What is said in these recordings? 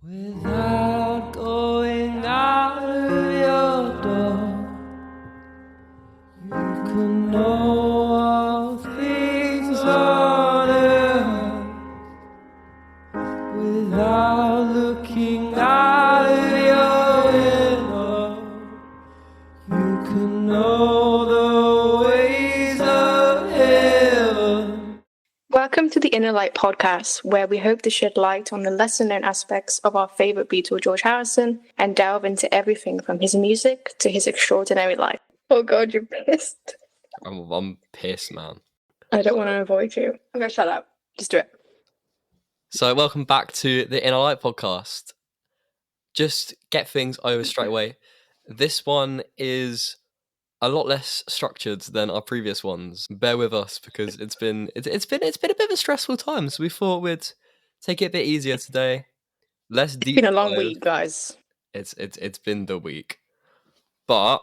Without going out of your door, you can know all things on earth. Without looking out of your window, you can know the ways of heaven. Welcome to the Inner Light podcast, where we hope to shed light on the lesser-known aspects of our favourite Beatle George Harrison and delve into everything from his music to his extraordinary life. Oh God, you're pissed. I'm pissed, man. I don't want to avoid you. I'm going to shut up. Just do it. So welcome back to the Inner Light podcast. Just get things over straight away. This one is a lot less structured than our previous ones. Bear with us because it's been a bit of a stressful time. So we thought we'd take it a bit easier today. Less deep. It's been a long dive. week, guys. It's been the week, but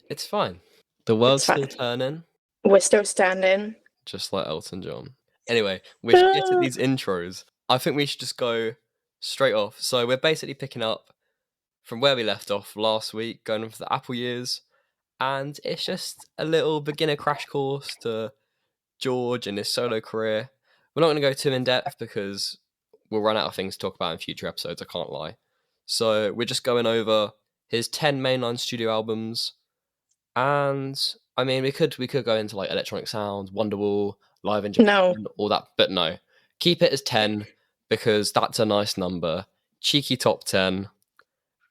it's fine. The world's still turning, We're still standing. just like Elton John. Anyway, we should get to these intros. I think we should just go straight off. So we're basically picking up from where we left off last week, going on for the Apple years. And it's just a little beginner crash course to George and his solo career. We're not going to go too in depth because we'll run out of things to talk about in future episodes, I can't lie. So we're just going over his 10 mainline studio albums. And I mean, we could go into like Electronic Sound, Wonderwall, Live in Japan, all that, but no. Keep it as 10 because that's a nice number. Cheeky top 10.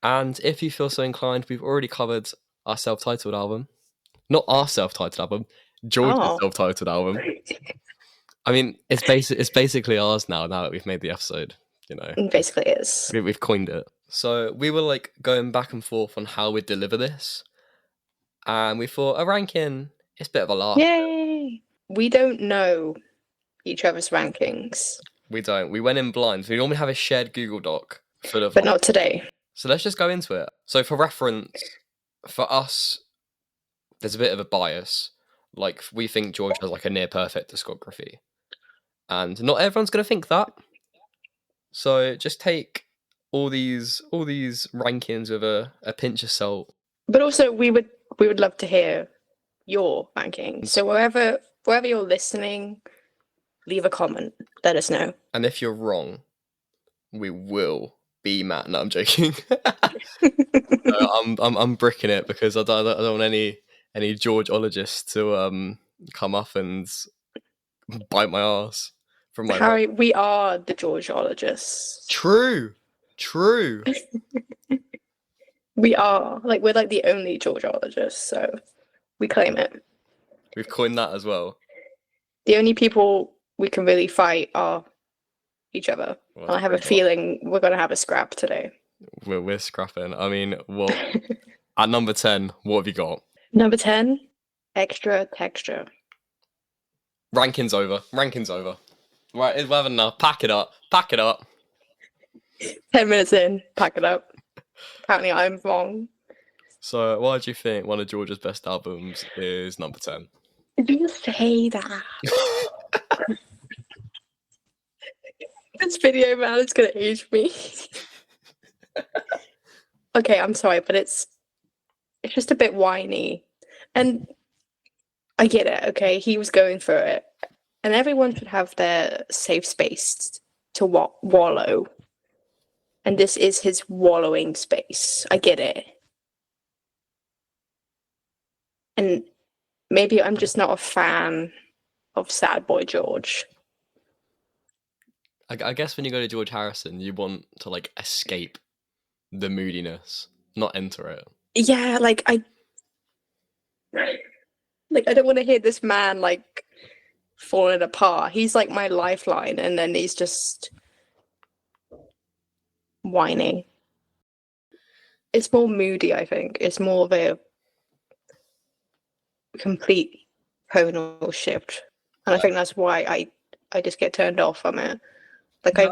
And if you feel so inclined, we've already covered our self-titled album. Not our self-titled album, George's self-titled album. I mean, it's basically ours now that we've made the episode, you know. It basically is. We've coined it. So we were like going back and forth on how we'd deliver this. And we thought a ranking is a bit of a laugh. Yay! We don't know each other's rankings. We don't. We went in blind. We normally have a shared Google Doc full of... But not today. So let's just go into it. So for reference, for us, there's a bit of a bias. Like, we think George has like a near perfect discography. And not everyone's going to think that. So just take all these rankings with a pinch of salt. But also, we would love to hear your rankings. So wherever you're listening, leave a comment. Let us know. And if you're wrong, we will be mad. No, I'm joking. No, I'm bricking it because I don't want any Georgeologists to come up and bite my ass from my Harry, we are the Georgeologists. True. We are. Like, we're like the only Georgeologists, so we claim it. We've coined that as well. The only people we can really fight are each other. Well, and I have a feeling we're going to have a scrap today. We're scrapping. I mean, what? At number 10, what have you got? Number 10, Extra Texture. Ranking's over. Right, we've had enough. Pack it up. 10 minutes in, pack it up. Apparently I'm wrong. So why do you think one of George's best albums is number 10? Did you say that? This video, man, is going to age me. Okay, I'm sorry, but it's just a bit whiny. And I get it, okay? He was going for it. And everyone should have their safe space to wallow. And this is his wallowing space. I get it. And maybe I'm just not a fan of Sad Boy George. I guess when you go to George Harrison, you want to like escape the moodiness, not enter it. Yeah, like I don't want to hear this man like falling apart. He's like my lifeline, and then he's just whining. It's more moody, I think. It's more of a complete tonal shift, and I think that's why I just get turned off from it. Like I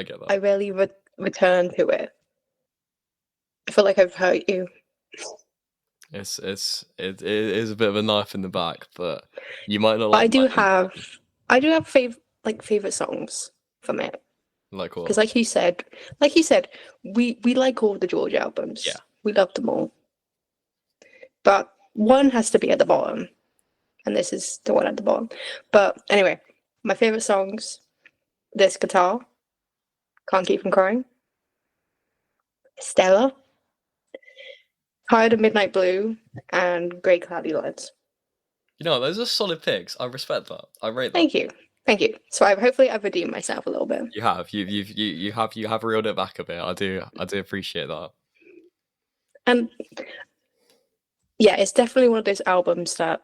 get that. I rarely return to it. I feel like I've hurt you. It is a bit of a knife in the back, but you might not. Like I do have favorite songs from it. Like Because what? like you said, we like all the George albums. Yeah. We love them all. But one has to be at the bottom, and this is the one at the bottom. But anyway, my favorite songs: This Guitar, Can't Keep From Crying, Stella, Tired of Midnight Blue, and Grey Cloudy Lights. You know, those are solid picks. I respect that. I rate that. Thank you, thank you. So hopefully I've redeemed myself a little bit. You have. You have reeled it back a bit. I do appreciate that. And yeah, it's definitely one of those albums that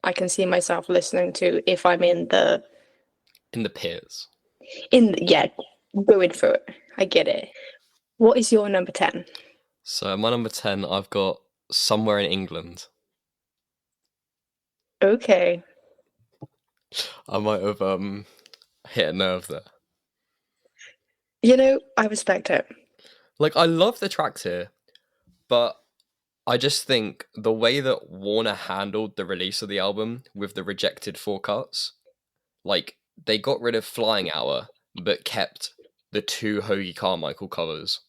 I can see myself listening to if I'm in the Peers. yeah, going through it. I get it. What is your number 10? So my number 10, I've got Somewhere in England. Okay. I might have hit a nerve there. You know, I respect it. Like, I love the tracks here, but I just think the way that Warner handled the release of the album with the rejected 4 cuts, like, they got rid of Flying Hour, but kept the 2 Hoagie Carmichael covers.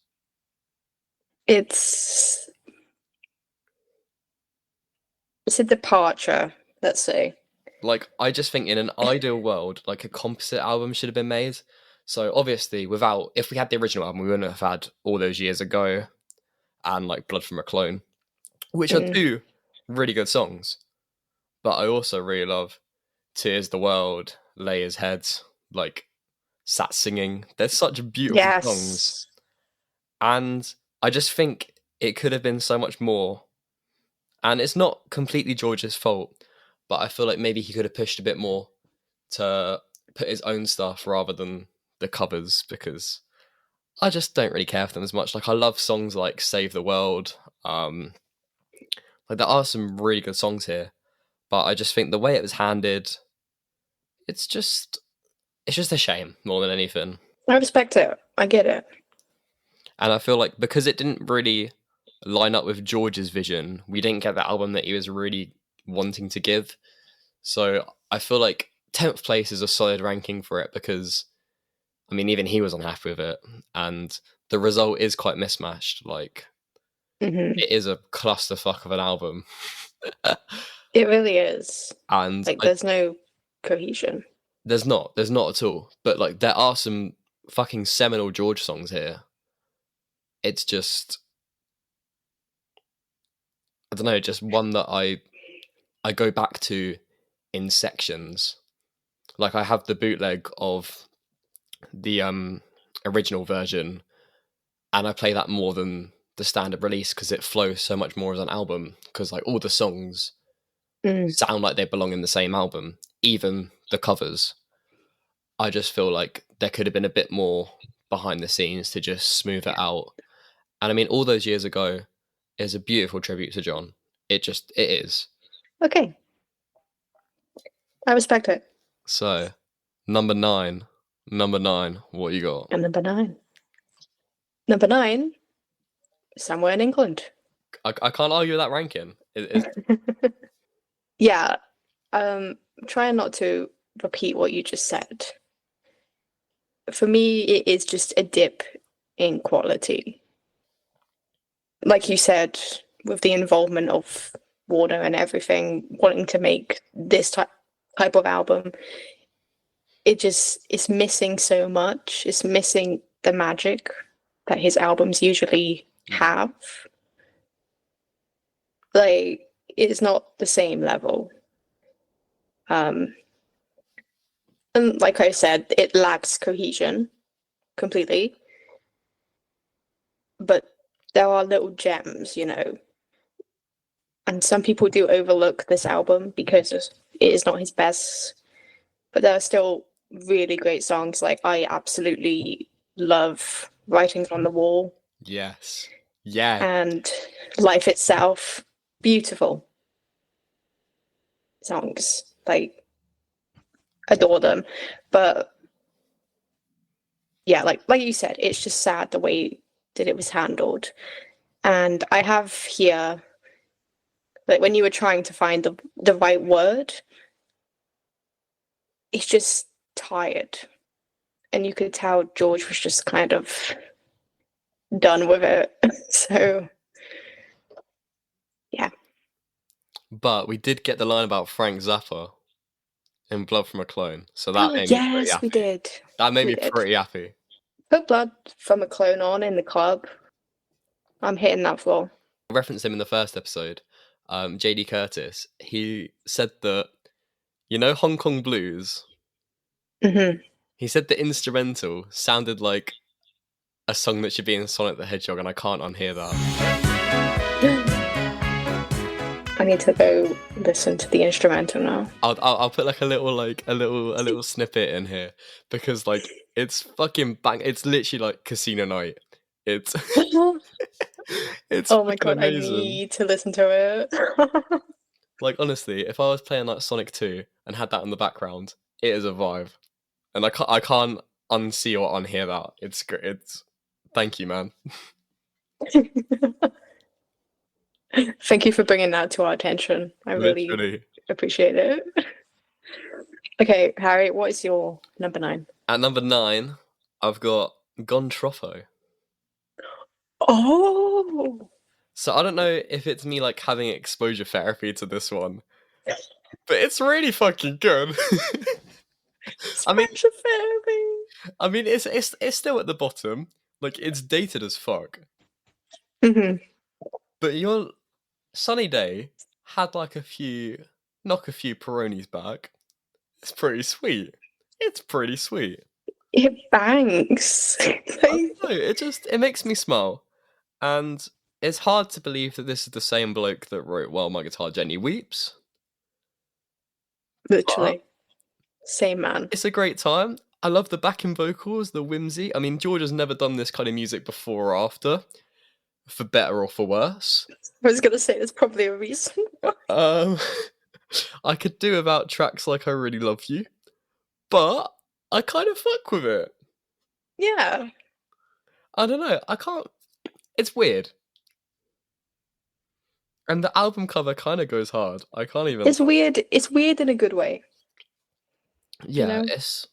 It's a departure, let's say. Like, I just think in an ideal world, like, a composite album should have been made. So, obviously, if we had the original album, we wouldn't have had All Those Years Ago and, like, Blood from a Clone, which are 2 really good songs. But I also really love Tears the World, Lay His Head, like, Sat Singing. They're such beautiful songs. And I just think it could have been so much more. And it's not completely George's fault, but I feel like maybe he could have pushed a bit more to put his own stuff rather than the covers, because I just don't really care for them as much. Like, I love songs like Save the World. Like, there are some really good songs here, but I just think the way it was handed, it's just a shame more than anything. I respect it. I get it. And I feel like because it didn't really line up with George's vision, we didn't get the album that he was really wanting to give. So I feel like 10th place is a solid ranking for it, because, I mean, even he was unhappy with it, and the result is quite mismatched. Like, it is a clusterfuck of an album. It really is. And like, there's no cohesion. There's not at all. But, like, there are some fucking seminal George songs here. It's just, I don't know, just one that I go back to in sections. Like, I have the bootleg of the original version, and I play that more than the standard release because it flows so much more as an album, because, like, all the songs sound like they belong in the same album, even the covers. I just feel like there could have been a bit more behind the scenes to just smooth it out. And I mean, All Those Years Ago is a beautiful tribute to John. It is. Okay. I respect it. So, number 9, what you got? And number 9, Somewhere in England. I can't argue with that ranking. Yeah. Trying not to repeat what you just said. For me, it is just a dip in quality. Like you said, with the involvement of Warner and everything, wanting to make this type of album, it's missing so much. It's missing the magic that his albums usually have. Like, it's not the same level. And like I said, it lacks cohesion completely. But there are little gems, you know. And some people do overlook this album because it is not his best. But there are still really great songs. Like, I absolutely love Writings on the Wall. Yes. Yeah. And Life Itself. Beautiful songs. Like, adore them. But yeah, like you said, it's just sad the way that it was handled. And I have here, like, when you were trying to find the right word, it's just tired. and you could tell George was just kind of done with it. So, yeah. But we did get the line about Frank Zappa in Blood from a Clone, so that made me pretty Yes, happy. we did. That made We me did. pretty happy. Put Blood from a Clone on in the club. I'm hitting that floor. I referenced him in the first episode. JD Curtis. He said that, you know, Hong Kong Blues. Mm-hmm. He said the instrumental sounded like a song that should be in Sonic the Hedgehog, and I can't unhear that. I need to go listen to the instrumental now. I'll put like a little snippet in here, because like it's fucking bang. It's literally like Casino Night. It's it's Oh my fucking god, amazing. I need to listen to it. Like, honestly, if I was playing like Sonic 2 and had that in the background, it is a vibe, and I can't unsee or unhear that. It's great. It's thank you, man. Thank you for bringing that to our attention. I really Literally. appreciate it. Okay, Harry, what is your number 9? At number 9, I've got Gon Troppo. Oh, So I don't know if it's me like having exposure therapy to this one, but it's really fucking good. I mean, it's still at the bottom. Like, it's dated as fuck. Mm-hmm. But your Sunny Day had like knock a few Peronis back. It's pretty sweet. It's pretty sweet. It bangs. I don't know, it makes me smile. And it's hard to believe that this is the same bloke that wrote While My Guitar Gently Weeps. Literally. Same man. It's a great time. I love the backing vocals, the whimsy. I mean, George has never done this kind of music before or after, for better or for worse. I was gonna say there's probably a reason. I could do without tracks like I Really Love You, but I kind of fuck with it. Yeah. I don't know. I can't. It's weird. And the album cover kind of goes hard. I can't even. It's weird. It's weird in a good way. Yeah, know? it's.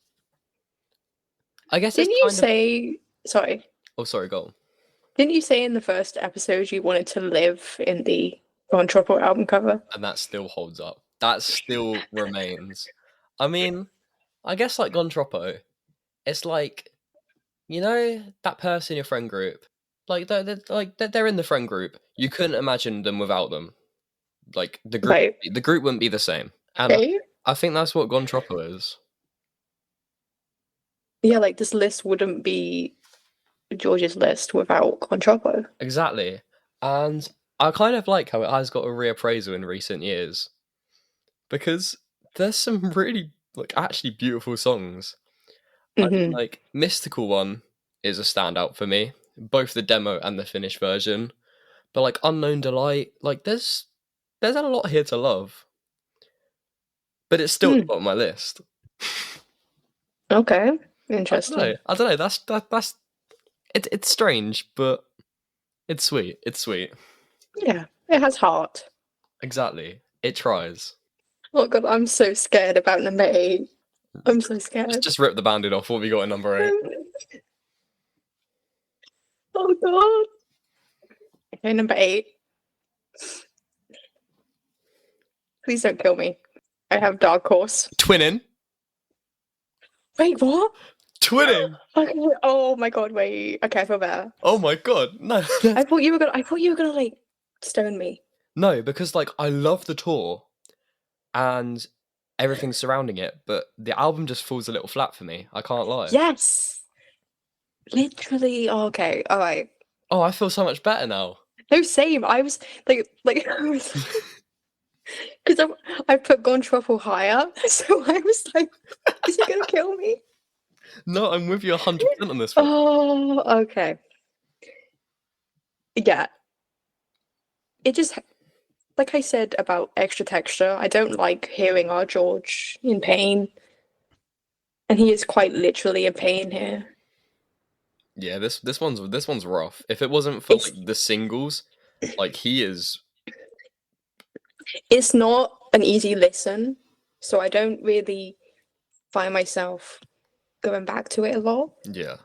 I guess Didn't it's you kind say? Sorry. Oh, sorry, go on. Didn't you say in the first episode you wanted to live in the Von Troppo album cover? And that still holds up. That still remains. I mean, I guess like Gon Troppo, it's like, you know, that person in your friend group, like they're in the friend group. You couldn't imagine them without them. Like the group, Right. the group wouldn't be the same. And Okay. I think that's what Gon Troppo is. Yeah, like this list wouldn't be George's list without Von Troppo. Exactly. And I kind of like how it has got a reappraisal in recent years, because there's some really like actually beautiful songs. I mean, Mm-hmm. like Mystical One is a standout for me, both the demo and the finished version. But like Unknown Delight, like there's a lot here to love. But it's still at the bottom of my list. Okay, interesting. I don't know. That's it's strange, but it's sweet. It's sweet. Yeah, it has heart. Exactly. It tries. Oh god, I'm so scared about number 8. I'm so scared. Just rip the band-aid off. What have we got at number 8? Oh god. Okay, number 8. Please don't kill me. I have Dark Horse. Twinning. Wait, what? Twinning. Okay. Oh my god, wait. Okay, I feel better. Oh my god. No. I thought you were gonna like stone me. No, because like I love the tour and everything surrounding it, but the album just falls a little flat for me. I can't lie. Yes. Literally. Oh, okay. All right. Oh, I feel so much better now. No, same. I was like because I put Gon Troppo higher, so I was like, is he gonna kill me? No, I'm with you 100% on this one. Oh, okay. Yeah. It just, like I said about extra texture, I don't like hearing our George in pain. And he is quite literally in pain here. Yeah, this one's rough. If it wasn't for like, the singles, like he is. It's not an easy listen, so I don't really find myself going back to it a lot. Yeah.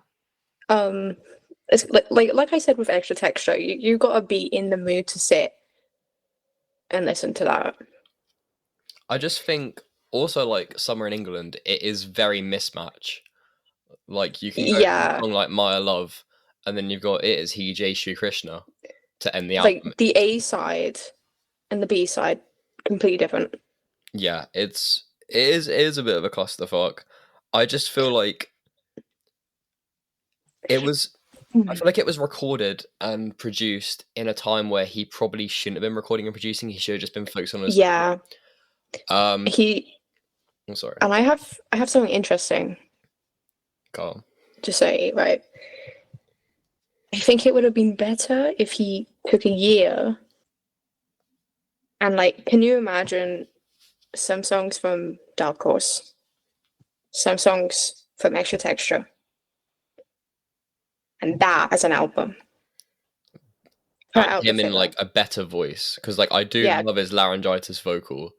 It's like I said with extra texture, you gotta be in the mood to sit and listen to that. I just think also like Summer in England, it is very mismatch. Like you can go from a Yeah, song like Maya Love, and then you've got It Is He Jay Shri Krishna to end the like album. the A side and the B side, completely different. Yeah, it is a bit of a clusterfuck. I just feel like it was. I feel like it was recorded and produced in a time where he probably shouldn't have been recording and producing. He should have just been focused on his. Yeah, I'm sorry. and I have something interesting Carl. to say, right? I think it would have been better if he took a year and like, can you imagine some songs from Dark Horse, some songs from Extra Texture, and that as an album? Put And out the him in filler. like a better voice, because like I do Yeah. love his laryngitis vocal,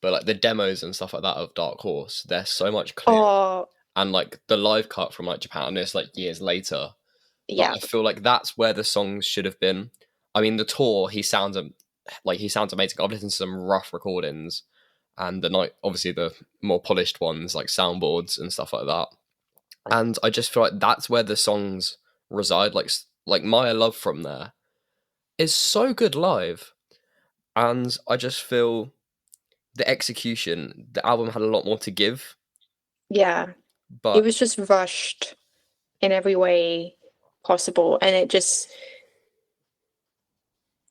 but like the demos and stuff like that of Dark Horse, they're so much clearer. Oh, And like the live cut from like Japan, I know it's like years later, but yeah, I feel like that's where the songs should have been. I mean, the tour, he sounds amazing. I've listened to some rough recordings, and the night, obviously the more polished ones like soundboards and stuff like that. And I just feel like that's where the songs reside. Like Maya Love from there is so good live, and I just feel the execution, the album had a lot more to give, yeah. It but was just rushed in every way possible, and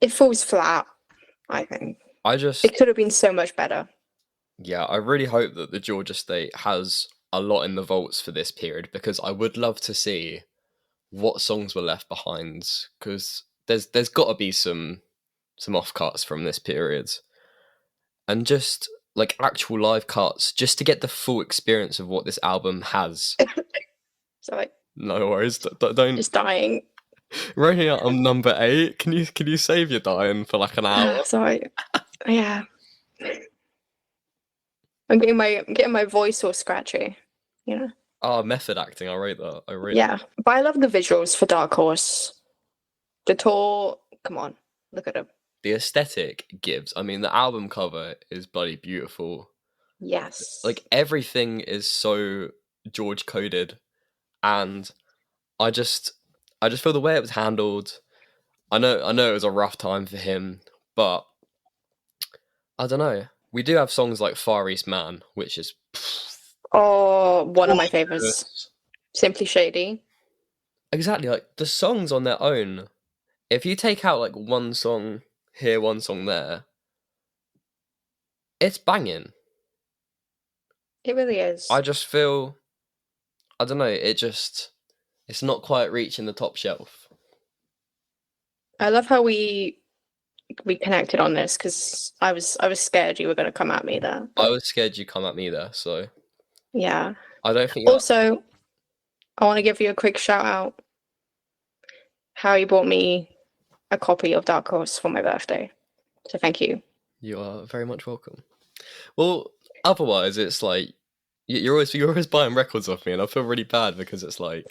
it falls flat, I think. I just It could have been so much better. yeah, I really hope that the Georgia State has a lot in the vaults for this period, because I would love to see what songs were left behind, because there's got to be some offcuts from this period, and just like actual live cuts, just to get the full experience of what this album has. So like, No worries, don't. just dying. Running out on number 8. Can you save your dying for like an hour? Sorry. Yeah. I'm getting my voice all scratchy, you know. Oh, method acting. I rate that. I rate Yeah, but I love the visuals for Dark Horse. The tour, come on, look at it. the aesthetic it gives. I mean, the album cover is bloody beautiful. Yes. Like everything is so George coded, and I just feel the way it was handled. I know it was a rough time for him, but I don't know. We do have songs like Far East Man, which is one of my favorites. Simply Shady. exactly like the songs on their own. If you take out like one song here, one song there, it's banging. It really is. I just feel, I don't know, it's not quite reaching the top shelf. I love how we connected on this, because I was scared you were going to come at me there. I was scared you'd come at me there, so Yeah. I don't think. Also, I want to give you a quick shout out. Harry bought me a copy of Dark Horse for my birthday, so thank you. You are very much welcome. Well, otherwise, it's like you're always buying records off me, and I feel really bad because it's like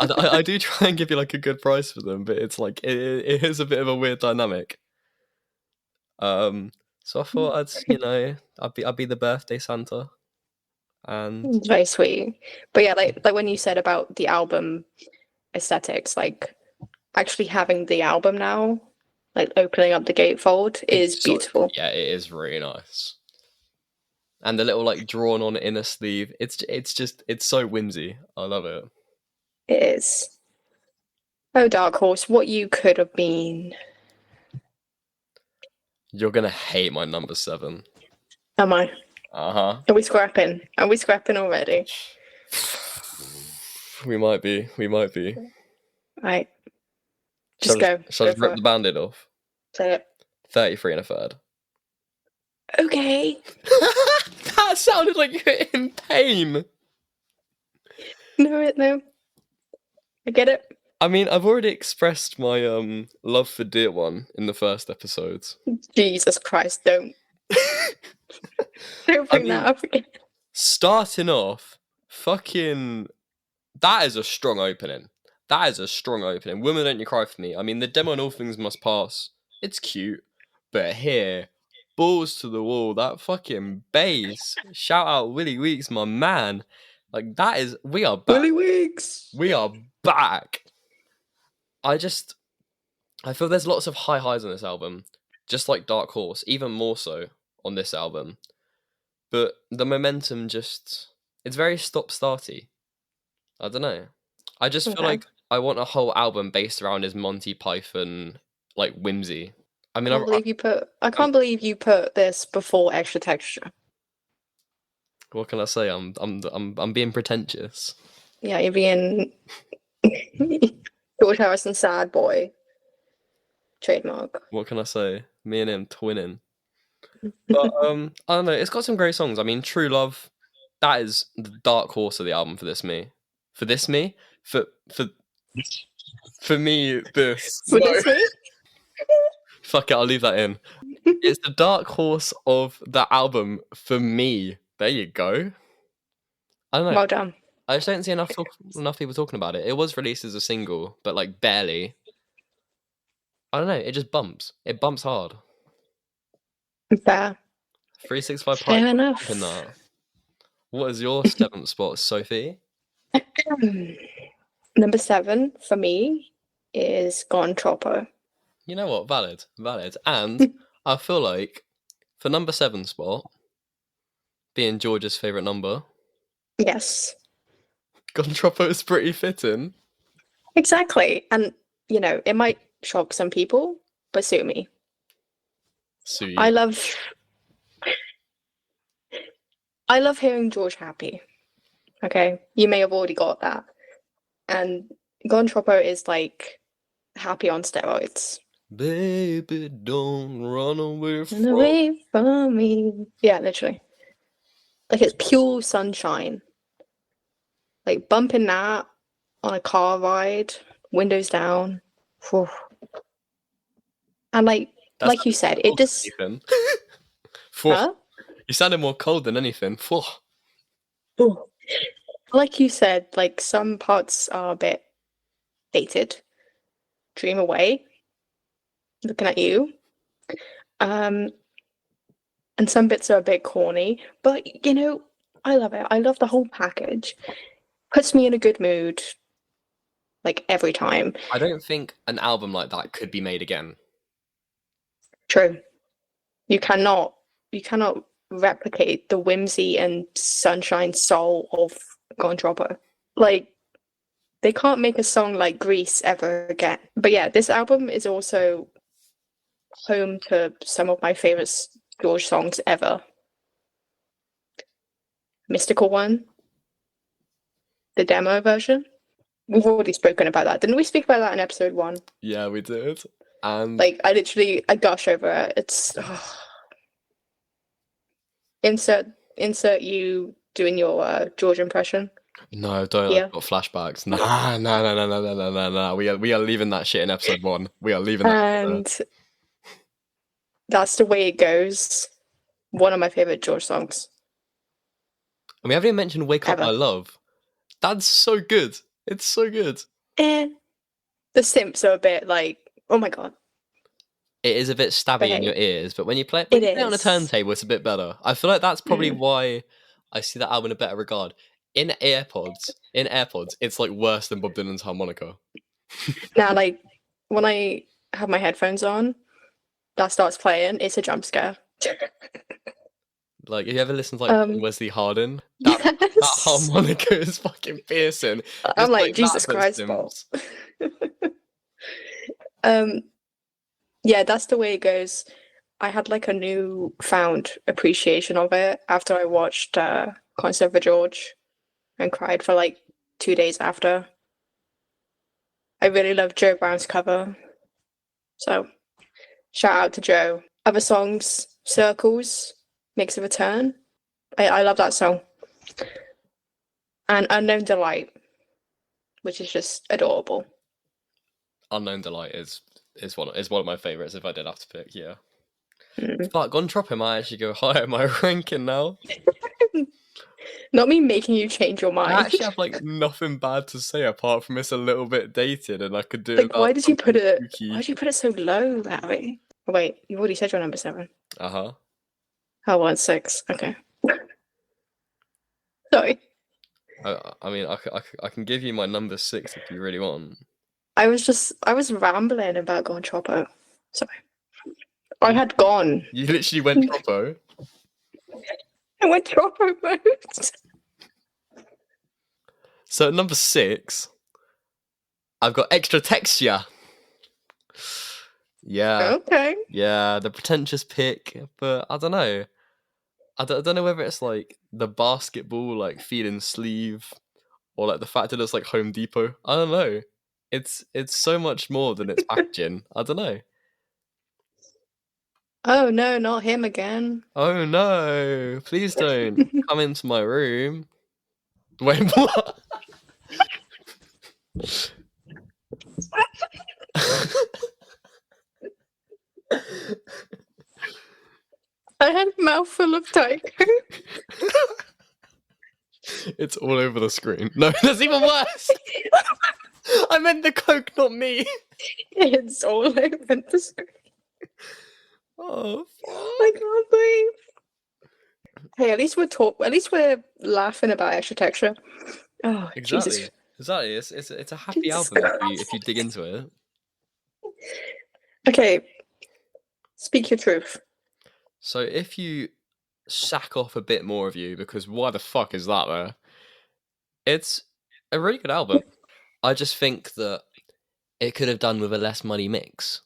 I do try and give you like a good price for them, but it's like it is a bit of a weird dynamic. So I thought I'd be the birthday Santa, and It's very sweet. But yeah, like when you said about the album aesthetics, like actually having the album now, like opening up the gatefold is beautiful. Yeah, it is really nice. And the little like drawn on inner sleeve, it's so whimsy. I love it. It is. Oh, Dark Horse, what you could have been. You're gonna hate my number 7. Am I? Uh-huh. Are we scrapping? Are we scrapping already? We might be. Right. Just go. Shall I just rip the band-aid off? Say it. 33 and a third. Okay. That sounded like you were in pain. No. I get it. I mean, I've already expressed my love for Dear One in the first episodes. Jesus Christ, don't. Don't bring that up again. Starting off fucking, that is a strong opening. That is a strong opening. Women Don't You Cry For Me. I mean, the demo and All Things Must Pass, it's cute. But here, balls to the wall, that fucking bass. Shout out Willie Weeks, my man. Like, that is, we are back. Willie Weeks. We are back. I feel there's lots of high highs on this album, just like Dark Horse, even more so on this album. But the momentum just, it's very stop-starty. I don't know. I just feel like I want a whole album based around his Monty Python, like, whimsy. I mean, I can't believe you put this before Extra Texture. What can I say? I'm being pretentious. Yeah, you're being George Harrison sad boy. Trademark. What can I say? Me and him twinning. But I don't know. It's got some great songs. I mean, True Love. That is the dark horse of the album for this me. For me. This. For this me. Fuck it. I'll leave that in. It's the dark horse of the album for me. There you go. I don't know. Well done. I just don't see enough people talking about it. It was released as a single, but like barely. I don't know. It just bumps. It bumps hard. Fair. 365 Fair Pride. enough. In that. What is your 7th spot, Sophie? Number 7 for me is Gone Troppo. You know what? Valid. And I feel like for number 7 spot, being George's favourite number, Yes. Gone Troppo is pretty fitting. Exactly. And, you know, it might shock some people, but sue me. Sue you. I love hearing George happy. Okay? You may have already got that. And Gone Troppo is like happy on steroids. Baby, don't run away from me. Yeah, literally. Like it's pure sunshine. Like bumping that on a car ride, windows down. Whew. And like you said, it just huh? You sounded more cold than anything. Ooh. Like you said, like some parts are a bit dated. Dream Away. Looking at you. And some bits are a bit corny, but you know, I love it. I love the whole package. Puts me in a good mood, like every time. I don't think an album like that could be made again. True. You cannot replicate the whimsy and sunshine soul of Gone Troppo. Like, they can't make a song like Grease ever again. But yeah, this album is also home to some of my favorite George songs ever. Mystical One, the demo version. We've already spoken about that. Didn't we speak about that in episode 1? Yeah, we did. And like I gush over it. It's insert you doing your George impression. No, don't. Yeah. I've got flashbacks. No. We are leaving that shit in episode 1. We are leaving that. And That's the Way It Goes. One of my favorite George songs. And we haven't even mentioned Wake Up Ever. My Love. That's so good. It's so good. And the simps are a bit like, oh my god. It is a bit stabby in your ears, but when you play it on a is. turntable, it's a bit better. I feel like that's probably why I see that album in a better regard. In AirPods, it's like worse than Bob Dylan's harmonica. Now, like, when I have my headphones on, that starts playing, it's a jump scare. Like, have you ever listened to like Wesley Hardin? That harmonica is fucking piercing. I'm It's like Jesus that, but Christ, Sims. Yeah, That's the Way It Goes. I had like a new found appreciation of it after I watched Concert for George and cried for like 2 days after. I really love Joe Brown's cover. So shout out to Joe. Other songs, Circles, makes a return. I love that song. And Unknown Delight, which is just adorable. Unknown Delight is one of my favourites if I did have to pick, yeah. But Gone Troppo might actually go higher in my ranking now. Not me making you change your I mind. actually have like nothing bad to say apart from it's a little bit dated, and I could do Like, about why did you put it? kooky. Why did you put it so low, Larry? Oh, wait, you've already said your number 7. Uh-huh. Oh, well, it's 6. Okay. Sorry. I mean, I can give you my number 6 if you really want. I was rambling about going Chopo. Sorry. I had gone. You literally went Tropo. I went Chopo mode. So at number 6, I've got extra texture. Yeah, Okay. yeah, the pretentious pick, but I don't know. I don't know whether it's like the basketball like feeling sleeve or like the fact that it's like Home Depot. I don't know. It's so much more than its packaging. I don't know. Oh no, not him again. Oh no! Please don't come into my room. Wait, what? I had a mouthful of Tycho. It's all over the screen. No, that's even worse. I meant the Coke, not me. It's all over the screen. Oh, I can't breathe. Hey, at least we're laughing about extra texture. Oh, exactly. Jesus. Exactly. It's a happy Jesus album if you dig into it. Okay. Speak your truth. So if you sack off a bit more of you, because why the fuck is that there? It's a really good album. I just think that it could have done with a less muddy mix.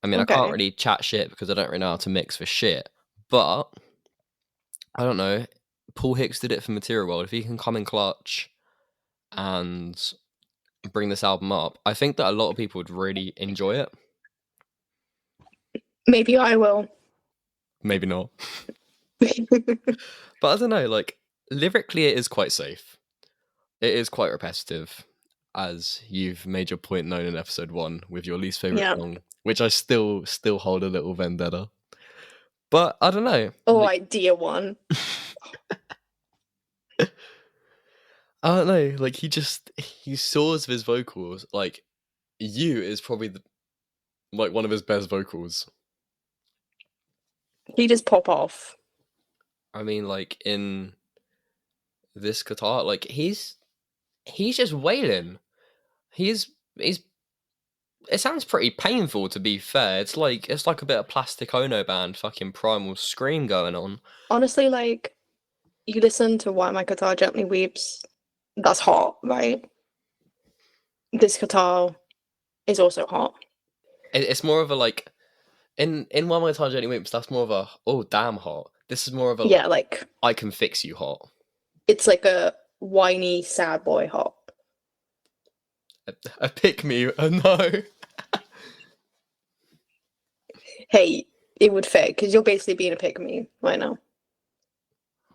I mean, Okay. I can't really chat shit because I don't really know how to mix for shit. But I don't know. Paul Hicks did it for Material World. If he can come in clutch and bring this album up, I think that a lot of people would really enjoy it. Maybe I will. Maybe not. But I don't know, like, lyrically it is quite safe. It is quite repetitive, as you've made your point known in episode 1 with your least favourite Yeah. song, which I still hold a little vendetta. But I don't know. Oh, like, idea one. I don't know, like he soars with his vocals. Like, You is probably like one of his best vocals. He just pop off. I mean, like in this guitar, like he's just wailing. He's it sounds pretty painful, to be fair. It's like a bit of Plastic Ono Band fucking primal scream going on. Honestly, like, you listen to Why My Guitar Gently Weeps, that's hot, right? This guitar is also hot. It's more of a like in One More Time Journey Weeps, that's more of a oh damn hot. This is more of a Yeah, like, I can fix you hot. it's like a whiny, sad boy hot. A pick me, no. Hey, it would fit, because you're basically being a pick me right now.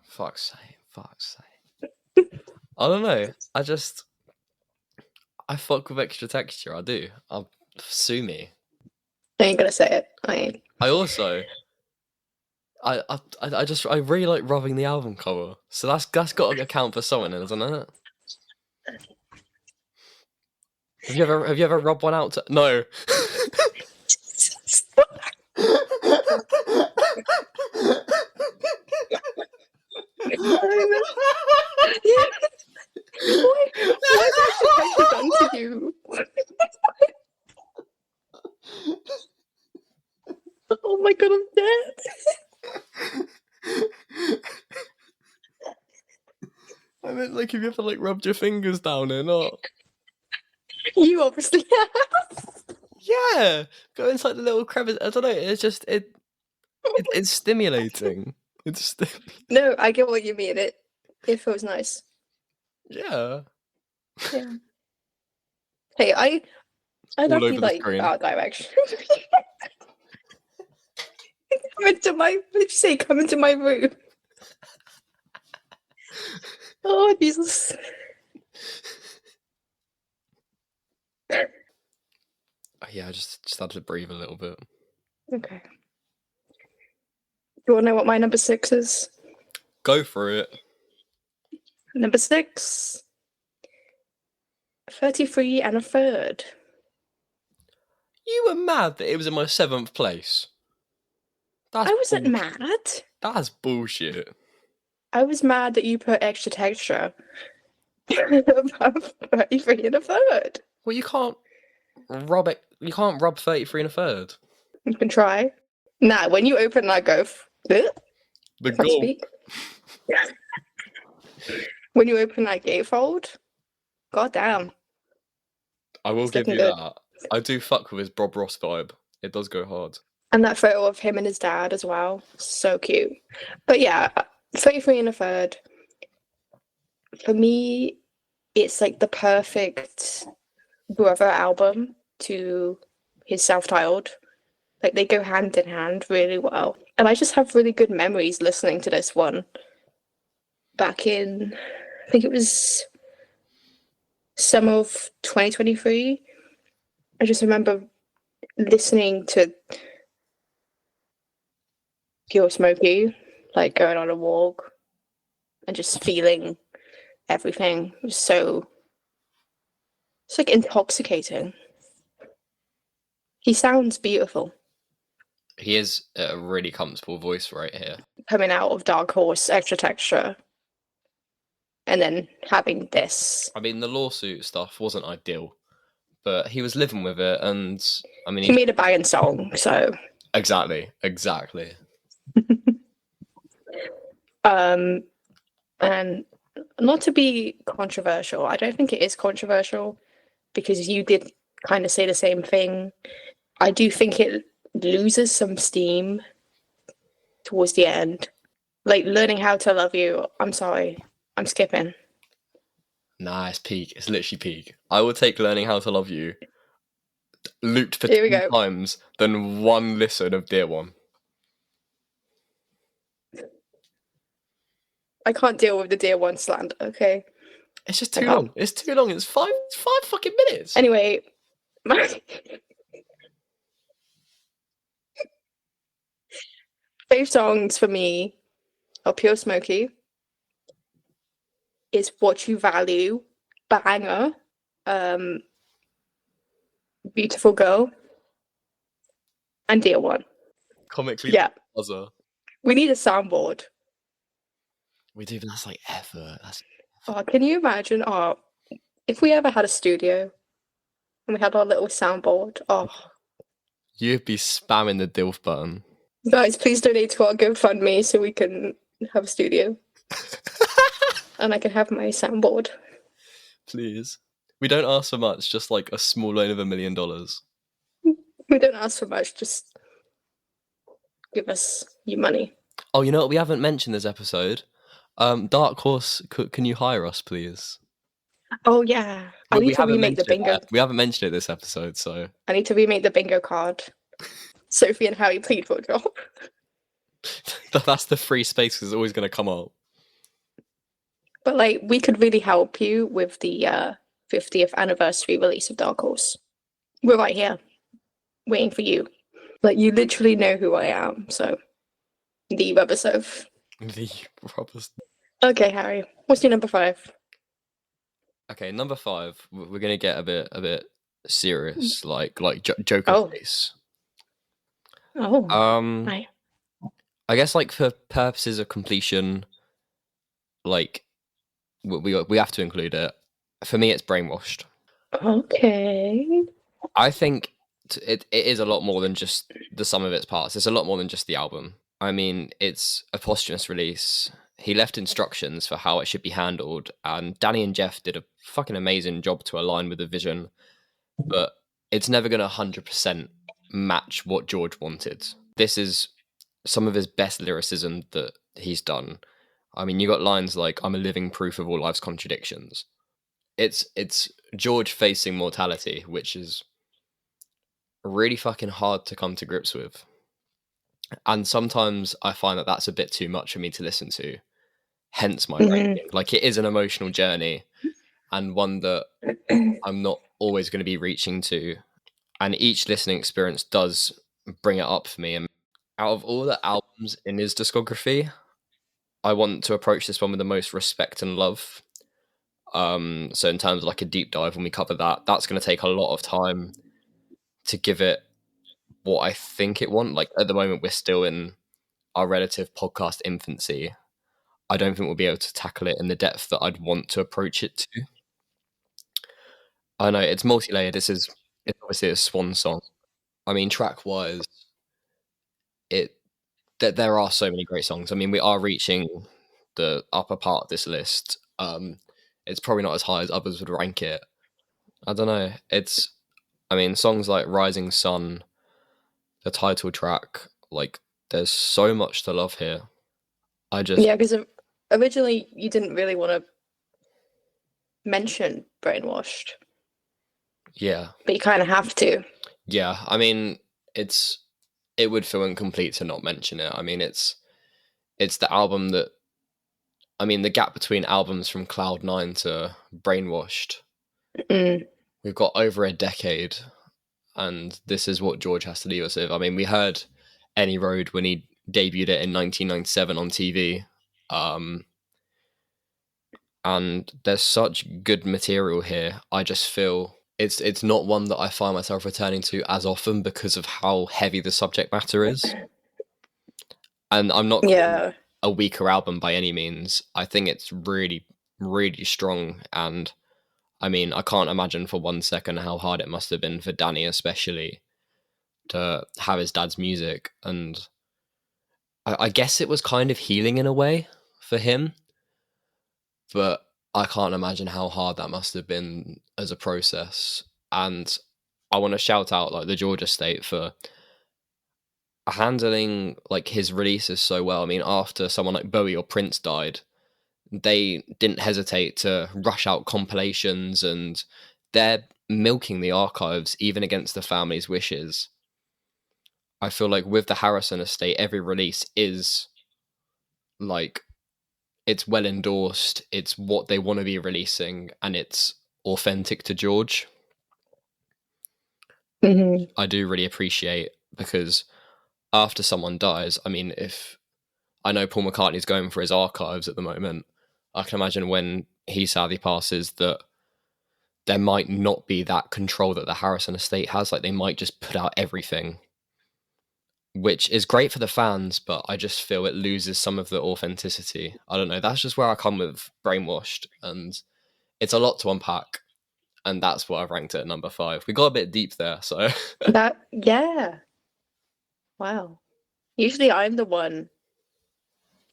Fuck's sake. I don't know. I fuck with extra texture. I do. I'll sue me. I ain't gonna say it. I ain't. I also, I really like rubbing the album cover. So that's got to account for something, isn't it? Have you ever rubbed one out? No. What has she done to you? Oh my god, I'm dead. I meant like, have you ever like rubbed your fingers down or not? You obviously have. Yeah, go inside the little crevice. I don't know. It's just it's stimulating. No, I get what you mean. It feels nice. Yeah. Yeah. Hey, I All love over you the like screen. art direction. Come into my. What did you say? Come into my room. Oh Jesus. Yeah, I just had to breathe a little bit. Okay. You want to know what my number 6 is? Go for it. Number 6. 33 and a third. You were mad that it was in my 7th place. I wasn't mad. That's bullshit. I was mad that you put extra texture above 33 and a third. Well, you can't rub it. You can't rub 33 and a third. You can try. Nah, when you open that go. The goal. Speak. When you open that gatefold, goddamn. I will give you good. that. I do fuck with his Bob Ross vibe. It does go hard. And that photo of him and his dad as well. So cute. But yeah, 33 and a third. For me, it's like the perfect brother album to his self-titled. Like they go hand in hand really well. And I just have really good memories listening to this one. Back in, I think it was summer of 2023. I just remember listening to Pure Smokey, like going on a walk and just feeling everything. It was so, it's like intoxicating. He sounds beautiful. He is a really comfortable voice right here. Coming out of Dark Horse, extra texture, and then having this. I mean, the lawsuit stuff wasn't ideal, but he was living with it, and I mean, he made a banging song, so. Exactly. And not to be controversial, I don't think it is controversial because you did kind of say the same thing. I do think it loses some steam towards the end. Like Learning How to Love You, I'm sorry, I'm skipping. Nah, it's peak. It's literally peak. I will take Learning How to Love You looped for Here we 10 go. times than one listen of Dear One. I can't deal with the Dear One slander, okay? It's just too long. It's too long. It's five fucking minutes. Anyway, fave songs for me are Pure Smokey, is What You Value, banger, Beautiful Girl, and Dear One. Comically, yeah. Buzzer. We need a soundboard. We do, but that's like effort. Oh, can you imagine? Oh, if we ever had a studio and we had our little soundboard. Oh, you'd be spamming the DILF button. Guys, please donate to our GoFundMe so we can have a studio. And I can have my soundboard. Please. We don't ask for much, just like a small loan of $1 million. We don't ask for much, just give us your money. Oh, you know what we haven't mentioned this episode? Dark Horse, can you hire us, please? Oh, yeah. I need to remake the bingo. We haven't mentioned it this episode, so... I need to remake the bingo card. Sophie and Harry plead for a job. That's the free space that's always going to come up. But, like, we could really help you with the 50th anniversary release of Dark Horse. We're right here, waiting for you. Like, you literally know who I am, so... The rubber stove. The rubber stove. Okay, Harry. What's your number 5? Okay, number 5. We're gonna get a bit serious, like Joker face. Oh. Right. I guess like for purposes of completion, like we have to include it. For me, it's Brainwashed. Okay. I think it is a lot more than just the sum of its parts. It's a lot more than just the album. I mean, it's a posthumous release. He left instructions for how it should be handled, and Danny and Jeff did a fucking amazing job to align with the vision, but it's never going to 100% match what George wanted. This is some of his best lyricism that he's done. I mean, you got lines like, "I'm a living proof of all life's contradictions." It's George facing mortality, which is really fucking hard to come to grips with. And sometimes I find that that's a bit too much for me to listen to. Hence my ranking. Like, it is an emotional journey and one that I'm not always going to be reaching to. And each listening experience does bring it up for me. And out of all the albums in his discography, I want to approach this one with the most respect and love. So in terms of like a deep dive, when we cover that, that's going to take a lot of time to give it what I think it want. Like at the moment, we're still in our relative podcast infancy. I don't think we'll be able to tackle it in the depth that I'd want to approach it to. I know it's multi-layered. It's obviously a swan song. I mean, track-wise, there are so many great songs. I mean, we are reaching the upper part of this list. It's probably not as high as others would rank it. I don't know. I mean, songs like Rising Sun, the title track, like, there's so much to love here. Yeah, because originally you didn't really want to mention Brainwashed. Yeah. But you kind of have to. Yeah, I mean, it would feel incomplete to not mention it. I mean, it's the album that, I mean, the gap between albums from Cloud9 to Brainwashed, we've got over a decade, and this is what George has to leave us with. I mean, we heard Any Road when he debuted it in 1997 on TV, and there's such good material here. I just feel it's not one that I find myself returning to as often because of how heavy the subject matter is. And I'm not a weaker album by any means. I think it's really, really strong. And I mean, I can't imagine for 1 second how hard it must have been for Danny, especially, to have his dad's music. And I guess it was kind of healing in a way for him. But I can't imagine how hard that must have been as a process. And I want to shout out like the Georgia State for handling like his releases so well. I mean, after someone like Bowie or Prince died, they didn't hesitate to rush out compilations, and they're milking the archives even against the family's wishes. I feel like with the Harrison estate, every release is like, it's well endorsed, it's what they want to be releasing, and it's authentic to George. I do really appreciate, because after someone dies, I mean, if I know Paul McCartney's going for his archives at the moment, I can imagine when he sadly passes that there might not be that control that the Harrison estate has. Like, they might just put out everything, which is great for the fans, but I just feel it loses some of the authenticity. I don't know. That's just where I come with Brainwashed, and it's a lot to unpack, and that's what I've ranked it at number 5. We got a bit deep there, so yeah. Wow. Usually I'm the one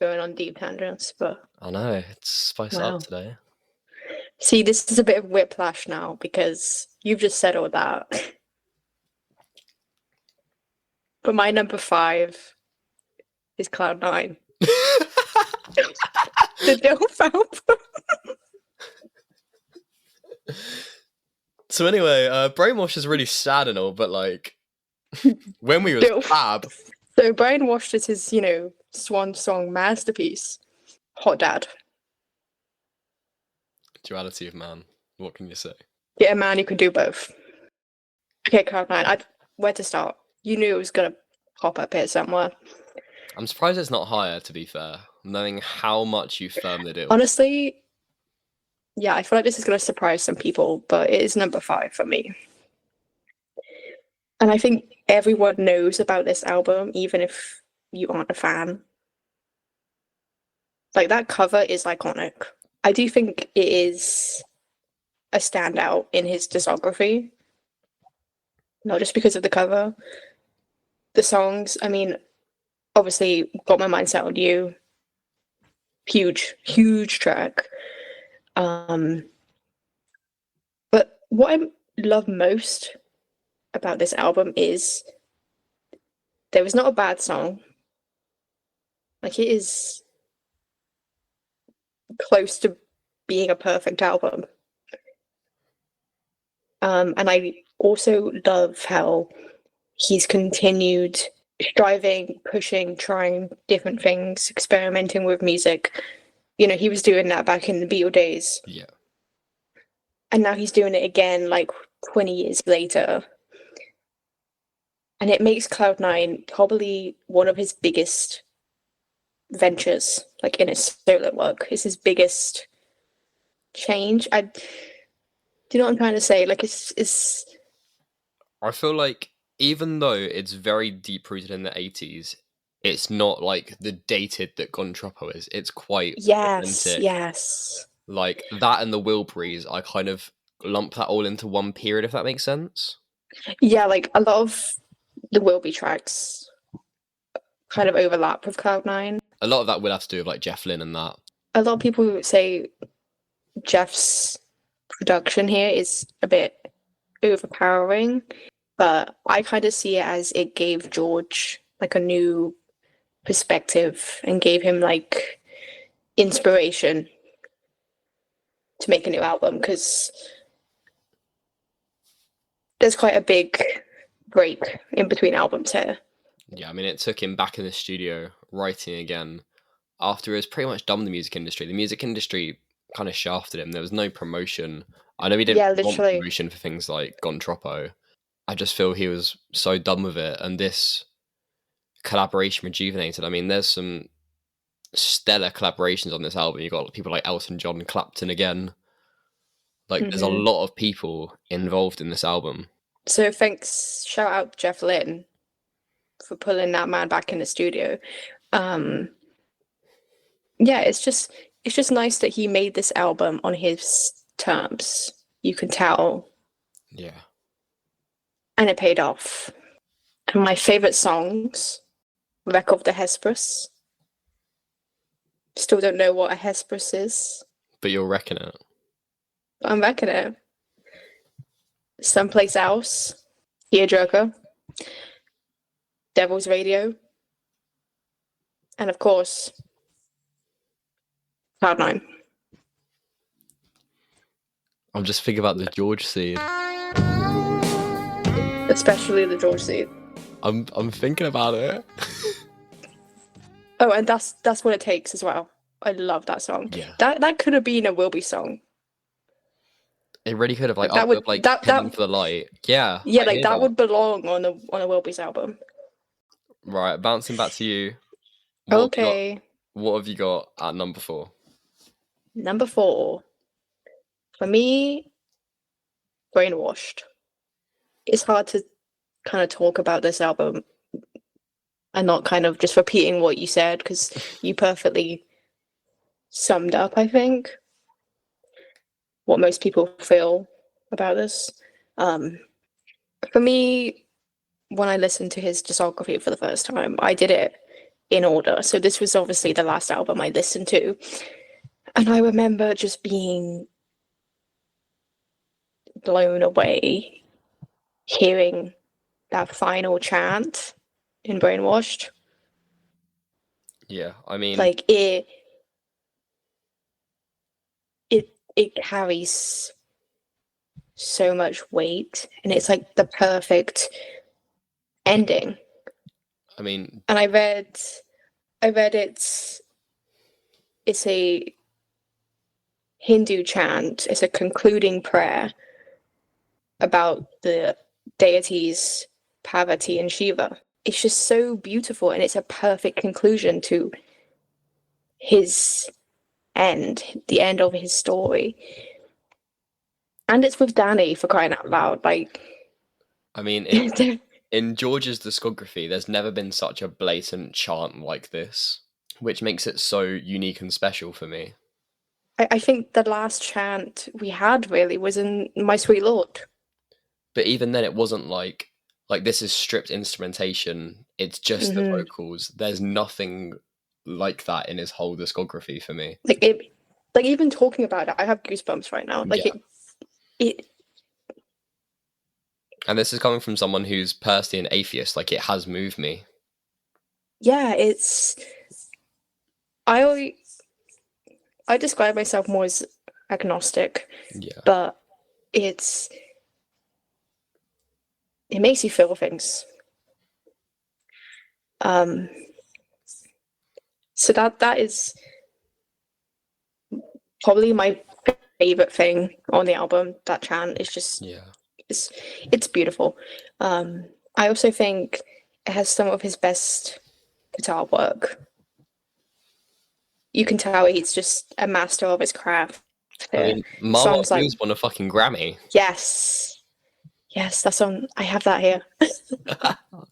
going on deep tangents, but I know, it's spiced up today. See, this is a bit of whiplash now because you've just said all that. But my number 5 is Cloud9. The Dope album. So anyway, Brainwash is really sad and all, but like, when we was fab. So Brainwashed is his, swan song masterpiece. Hot Dad. Duality of man. What can you say? Yeah, man, you could do both. Okay, Cloud9. Where to start? You knew it was gonna pop up here somewhere. I'm surprised it's not higher, to be fair, knowing how much you firmed it. Honestly, yeah, I feel like this is gonna surprise some people, but it is number 5 for me. And I think everyone knows about this album, even if you aren't a fan. Like, that cover is iconic. I do think it is a standout in his discography. Not just because of the cover. The songs, I mean, obviously, Got My Mind Set on You. Huge, huge track. But what I love most about this album is there is not a bad song. Like, it is close to being a perfect album. And I also love how he's continued striving, pushing, trying different things, experimenting with music. He was doing that back in the Beatle days. Yeah. And now he's doing it again, like 20 years later. And it makes Cloud9 probably one of his biggest ventures, like in his solo work. It's his biggest change. Do you know what I'm trying to say? Like it's I feel like even though it's very deep rooted in the 80s, it's not like the dated that Gontropo is. It's quite yes, authentic. yes. Like that and the Wilburys, I kind of lump that all into one period, if that makes sense. Yeah, like a lot of the Wilby tracks kind of overlap with Cloud9. A lot of that will have to do with like Jeff Lynne and that. A lot of people say Jeff's production here is a bit overpowering, but I kind of see it as it gave George like a new perspective and gave him like inspiration to make a new album, because there's quite a big break in between albums here. Yeah, I mean, it took him back in the studio writing again after he was pretty much done with the music industry. The music industry kind of shafted him. There was no promotion. I know he didn't want literally. promotion for things like Gontropo. I just feel he was so done with it, and this collaboration rejuvenated. I mean, there's some stellar collaborations on this album. You've got people like Elton John, Clapton again. Like, there's a lot of people involved in this album. So thanks, shout out to Jeff Lynne for pulling that man back in the studio. Yeah, it's just nice that he made this album on his terms. You can tell. Yeah. And it paid off. And my favorite songs, Wreck of the Hesperus. Still don't know what a Hesperus is. But you'll reckon it. I'm wrecking it. Someplace Else, Tearjerker, Devil's Radio, and of course, Cloud9. I'm just thinking about the George seed. Especially the George seed. I'm thinking about it. Oh, and that's what it takes as well. I love that song. Yeah. That could have been a Wilby song. It really could have, like, That would- like that- Heading for the Light. Yeah. Yeah, I like hear that would belong on a Wilby's album. Right, bouncing back to you. What Okay. What have you got at number 4? Number 4. For me, Brainwashed. It's hard to kind of talk about this album and not kind of just repeating what you said, because you perfectly summed up, I think, what most people feel about this. For me, when I listened to his discography for the first time, I did it in order. So this was obviously the last album I listened to. And I remember just being blown away hearing that final chant in Brainwashed. Yeah, I mean, Like it carries so much weight, and it's like the perfect ending. I mean, And I read it's a Hindu chant. It's a concluding prayer about the deities Parvati and Shiva. It's just so beautiful, and it's a perfect conclusion to his end, the end of his story. And it's with Danny, for crying out loud. Like, I mean, in George's discography, there's never been such a blatant chant like this, which makes it so unique and special for me. I think the last chant we had really was in My Sweet Lord. But even then, it wasn't like this is stripped instrumentation. It's just the vocals. There's nothing like that in his whole discography for me. Like even talking about it, I have goosebumps right now. Like it. And this is coming from someone who's personally an atheist. Like, it has moved me. Yeah, I describe myself more as agnostic. Yeah. But it makes you feel things. So that is probably my favorite thing on the album. That chant is just it's beautiful. I also think it has some of his best guitar work. you can tell he's just a master of his craft. I mean, Mama Songs like Blues won a fucking Grammy. yes, that's on. I have that here.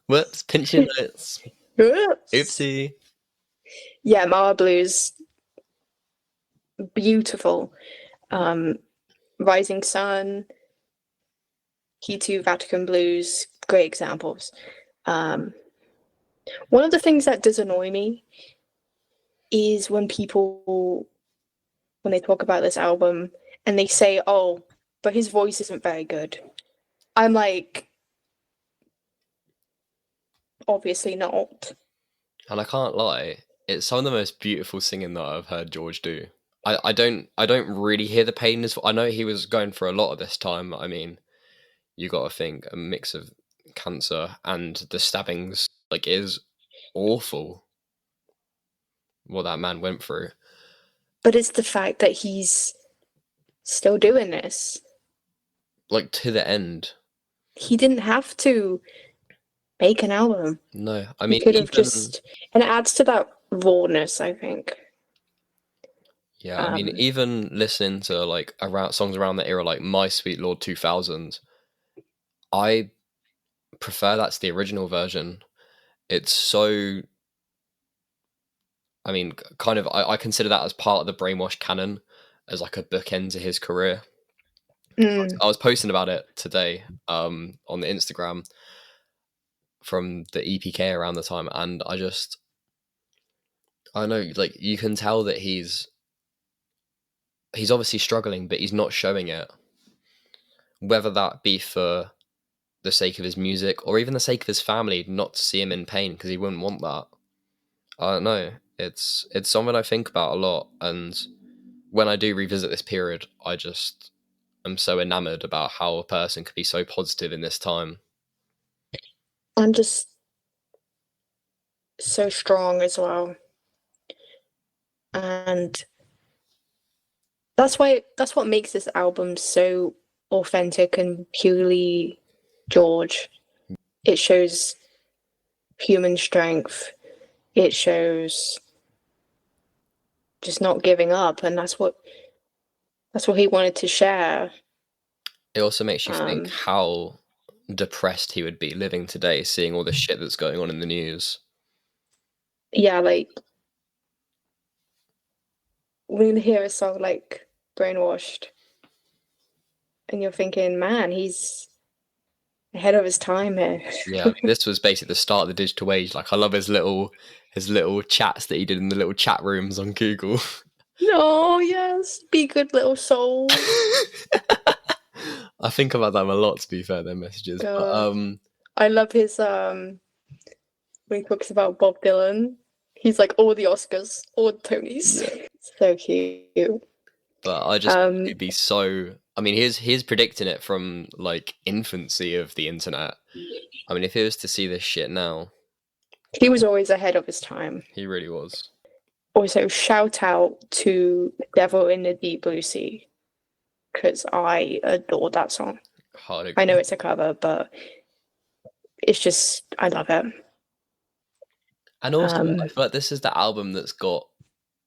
Whoops, pinch your notes. Oops. Oopsie. Yeah, Mama Blues, beautiful. Rising Sun, Key to Vatican Blues, great examples. One of the things that does annoy me is when they talk about this album and they say, oh, but his voice isn't very good. I'm like, obviously not. And I can't lie, it's some of the most beautiful singing that I've heard George do. I don't really hear the pain. I know he was going for a lot of this time. I mean, you got to think a mix of cancer and the stabbings like is awful. What that man went through. But it's the fact that he's still doing this. Like to the end. He didn't have to make an album. No, I mean, he could have just, and it adds to that rawness, I think. Yeah, I mean, even listening to like songs around that era, like "My Sweet Lord 2000," I prefer that to the original version. It's so, I mean, kind of, I consider that as part of the Brainwash canon, as like a bookend to his career. I was posting about it today on the Instagram from the EPK around the time, and I know, like, you can tell that he's obviously struggling, but he's not showing it. Whether that be for the sake of his music or even the sake of his family, not to see him in pain, because he wouldn't want that. I don't know. It's something I think about a lot, and when I do revisit this period, I just am so enamored about how a person could be so positive in this time. And just so strong as well. And that's what makes this album so authentic and purely George. It shows human strength. It shows just not giving up, and that's what he wanted to share. It also makes you think how depressed he would be living today, seeing all the shit that's going on in the news. Yeah, like when you hear a song like Brainwashed and you're thinking, man, he's ahead of his time here. Yeah, this was basically the start of the digital age. Like, I love his little chats that he did in the little chat rooms on Google. No, yes, be good little soul. I think about them a lot, to be fair, their messages. But, I love his when he talks about Bob Dylan. He's like, all the Oscars, all the Tonys. Yeah. So cute. But I just it'd be so. I mean, he's predicting it from like infancy of the internet. I mean, if he was to see this shit now, he was always ahead of his time. He really was. Also, shout out to "Devil in the Deep Blue Sea" because I adore that song. I know it's a cover, but it's just I love it. And also, I feel like this is the album that's got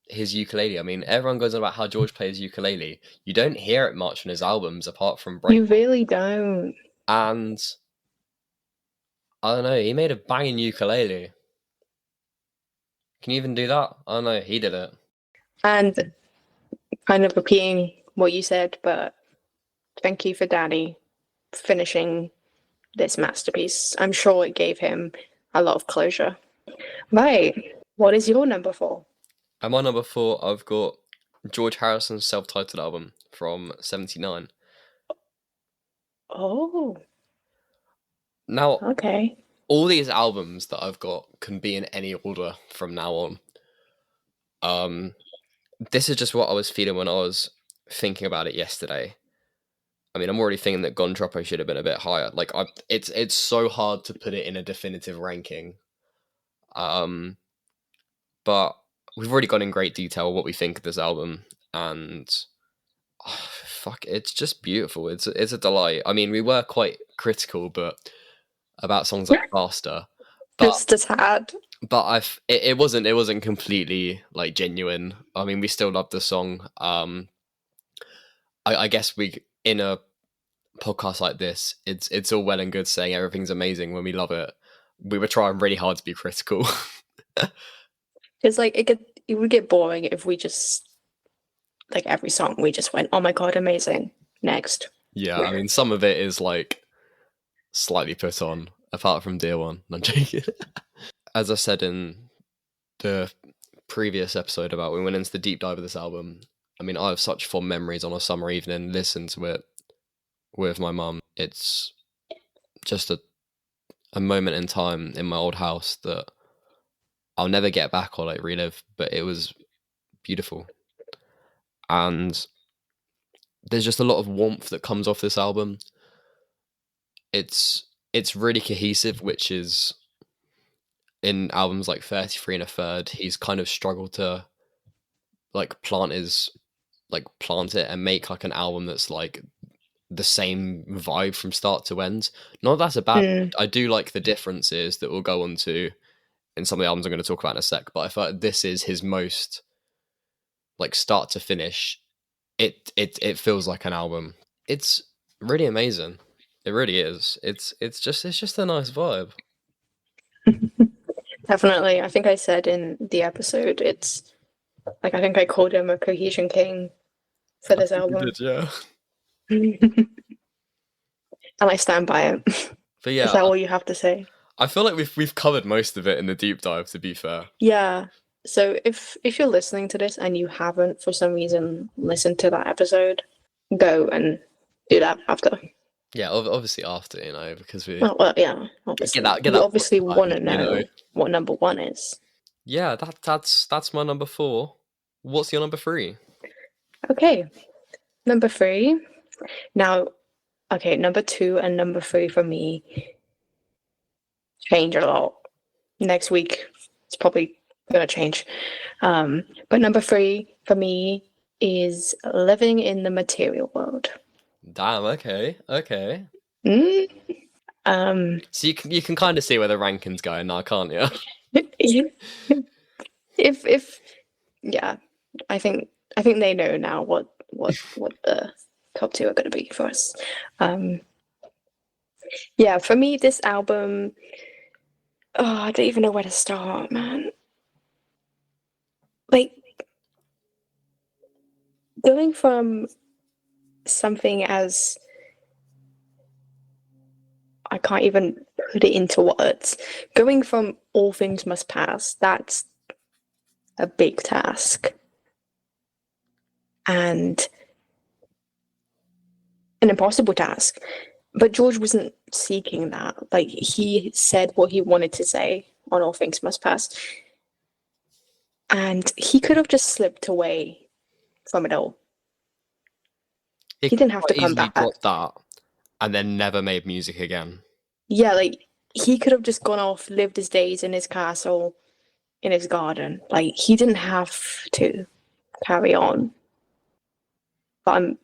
his ukulele. I mean, everyone goes on about how George plays ukulele. You don't hear it much on his albums, apart from You really don't. And I don't know, he made a banging ukulele. Can you even do that? I don't know, he did it. And kind of repeating what you said, but thank you for Daddy finishing this masterpiece. I'm sure it gave him a lot of closure. Right. What is your number 4? At my number 4, I've got George Harrison's self-titled album from 79. Oh. Now, okay. All these albums that I've got can be in any order from now on. This is just what I was feeling when I was thinking about it yesterday. I mean, I'm already thinking that Gondropo should have been a bit higher. Like, it's so hard to put it in a definitive ranking. But we've already gone in great detail what we think of this album, and it's just beautiful. It's a delight. I mean, we were quite critical, but about songs like Faster. But just a tad. but it wasn't completely like genuine. I mean, we still loved the song. I guess we in a podcast like this, it's all well and good saying everything's amazing when we love it. We were trying really hard to be critical. It's like it would get boring if we just like every song we just went, oh my god, amazing. Next. Yeah, I mean, some of it is like slightly put on, apart from Dear One. I'm joking. As I said in the previous episode about when we went into the deep dive of this album, I mean, I have such fond memories on a summer evening listening to it with my mum. It's just a moment in time in my old house that I'll never get back or like relive, but it was beautiful. And there's just a lot of warmth that comes off this album. It's really cohesive, which is in albums like 33 and a Third, he's kind of struggled to like plant it and make like an album that's like the same vibe from start to end. Not that that's a bad. I do like the differences that we'll go on to in some of the albums I'm going to talk about in a sec, but I feel like this is his most like start to finish. It feels like an album. It's really amazing. It really is. It's just a nice vibe. Definitely. I think I said in the episode, it's like I think I called him a cohesion king for this album. You did, yeah. And I stand by it. But yeah, is that all you have to say? I feel like we've covered most of it in the deep dive, to be fair. Yeah. So if you're listening to this and you haven't for some reason listened to that episode, go and do that after. Yeah, obviously after, because we yeah, obviously. get You that obviously want to know, know what number one is. Yeah, that's my number 4. What's your number 3? Okay, number 3. Now, okay, number 2 and number 3 for me change a lot. Next week, it's probably gonna change. But number 3 for me is Living in the Material World. Damn. Okay. So you can kind of see where the ranking's going now, can't you? if yeah, I think they know now what the top 2 are going to be for us. Yeah, for me, this album, I don't even know where to start, man. Like, going from something as I can't even put it into words. Going from All Things Must Pass, that's a big task. And an impossible task. But George wasn't seeking that. Like, he said what he wanted to say on All Things Must Pass. And he could have just slipped away from it all. He didn't have to come back. Dropped that and then never made music again. Yeah, like, he could have just gone off, lived his days in his castle, in his garden. Like, he didn't have to carry on. But I'm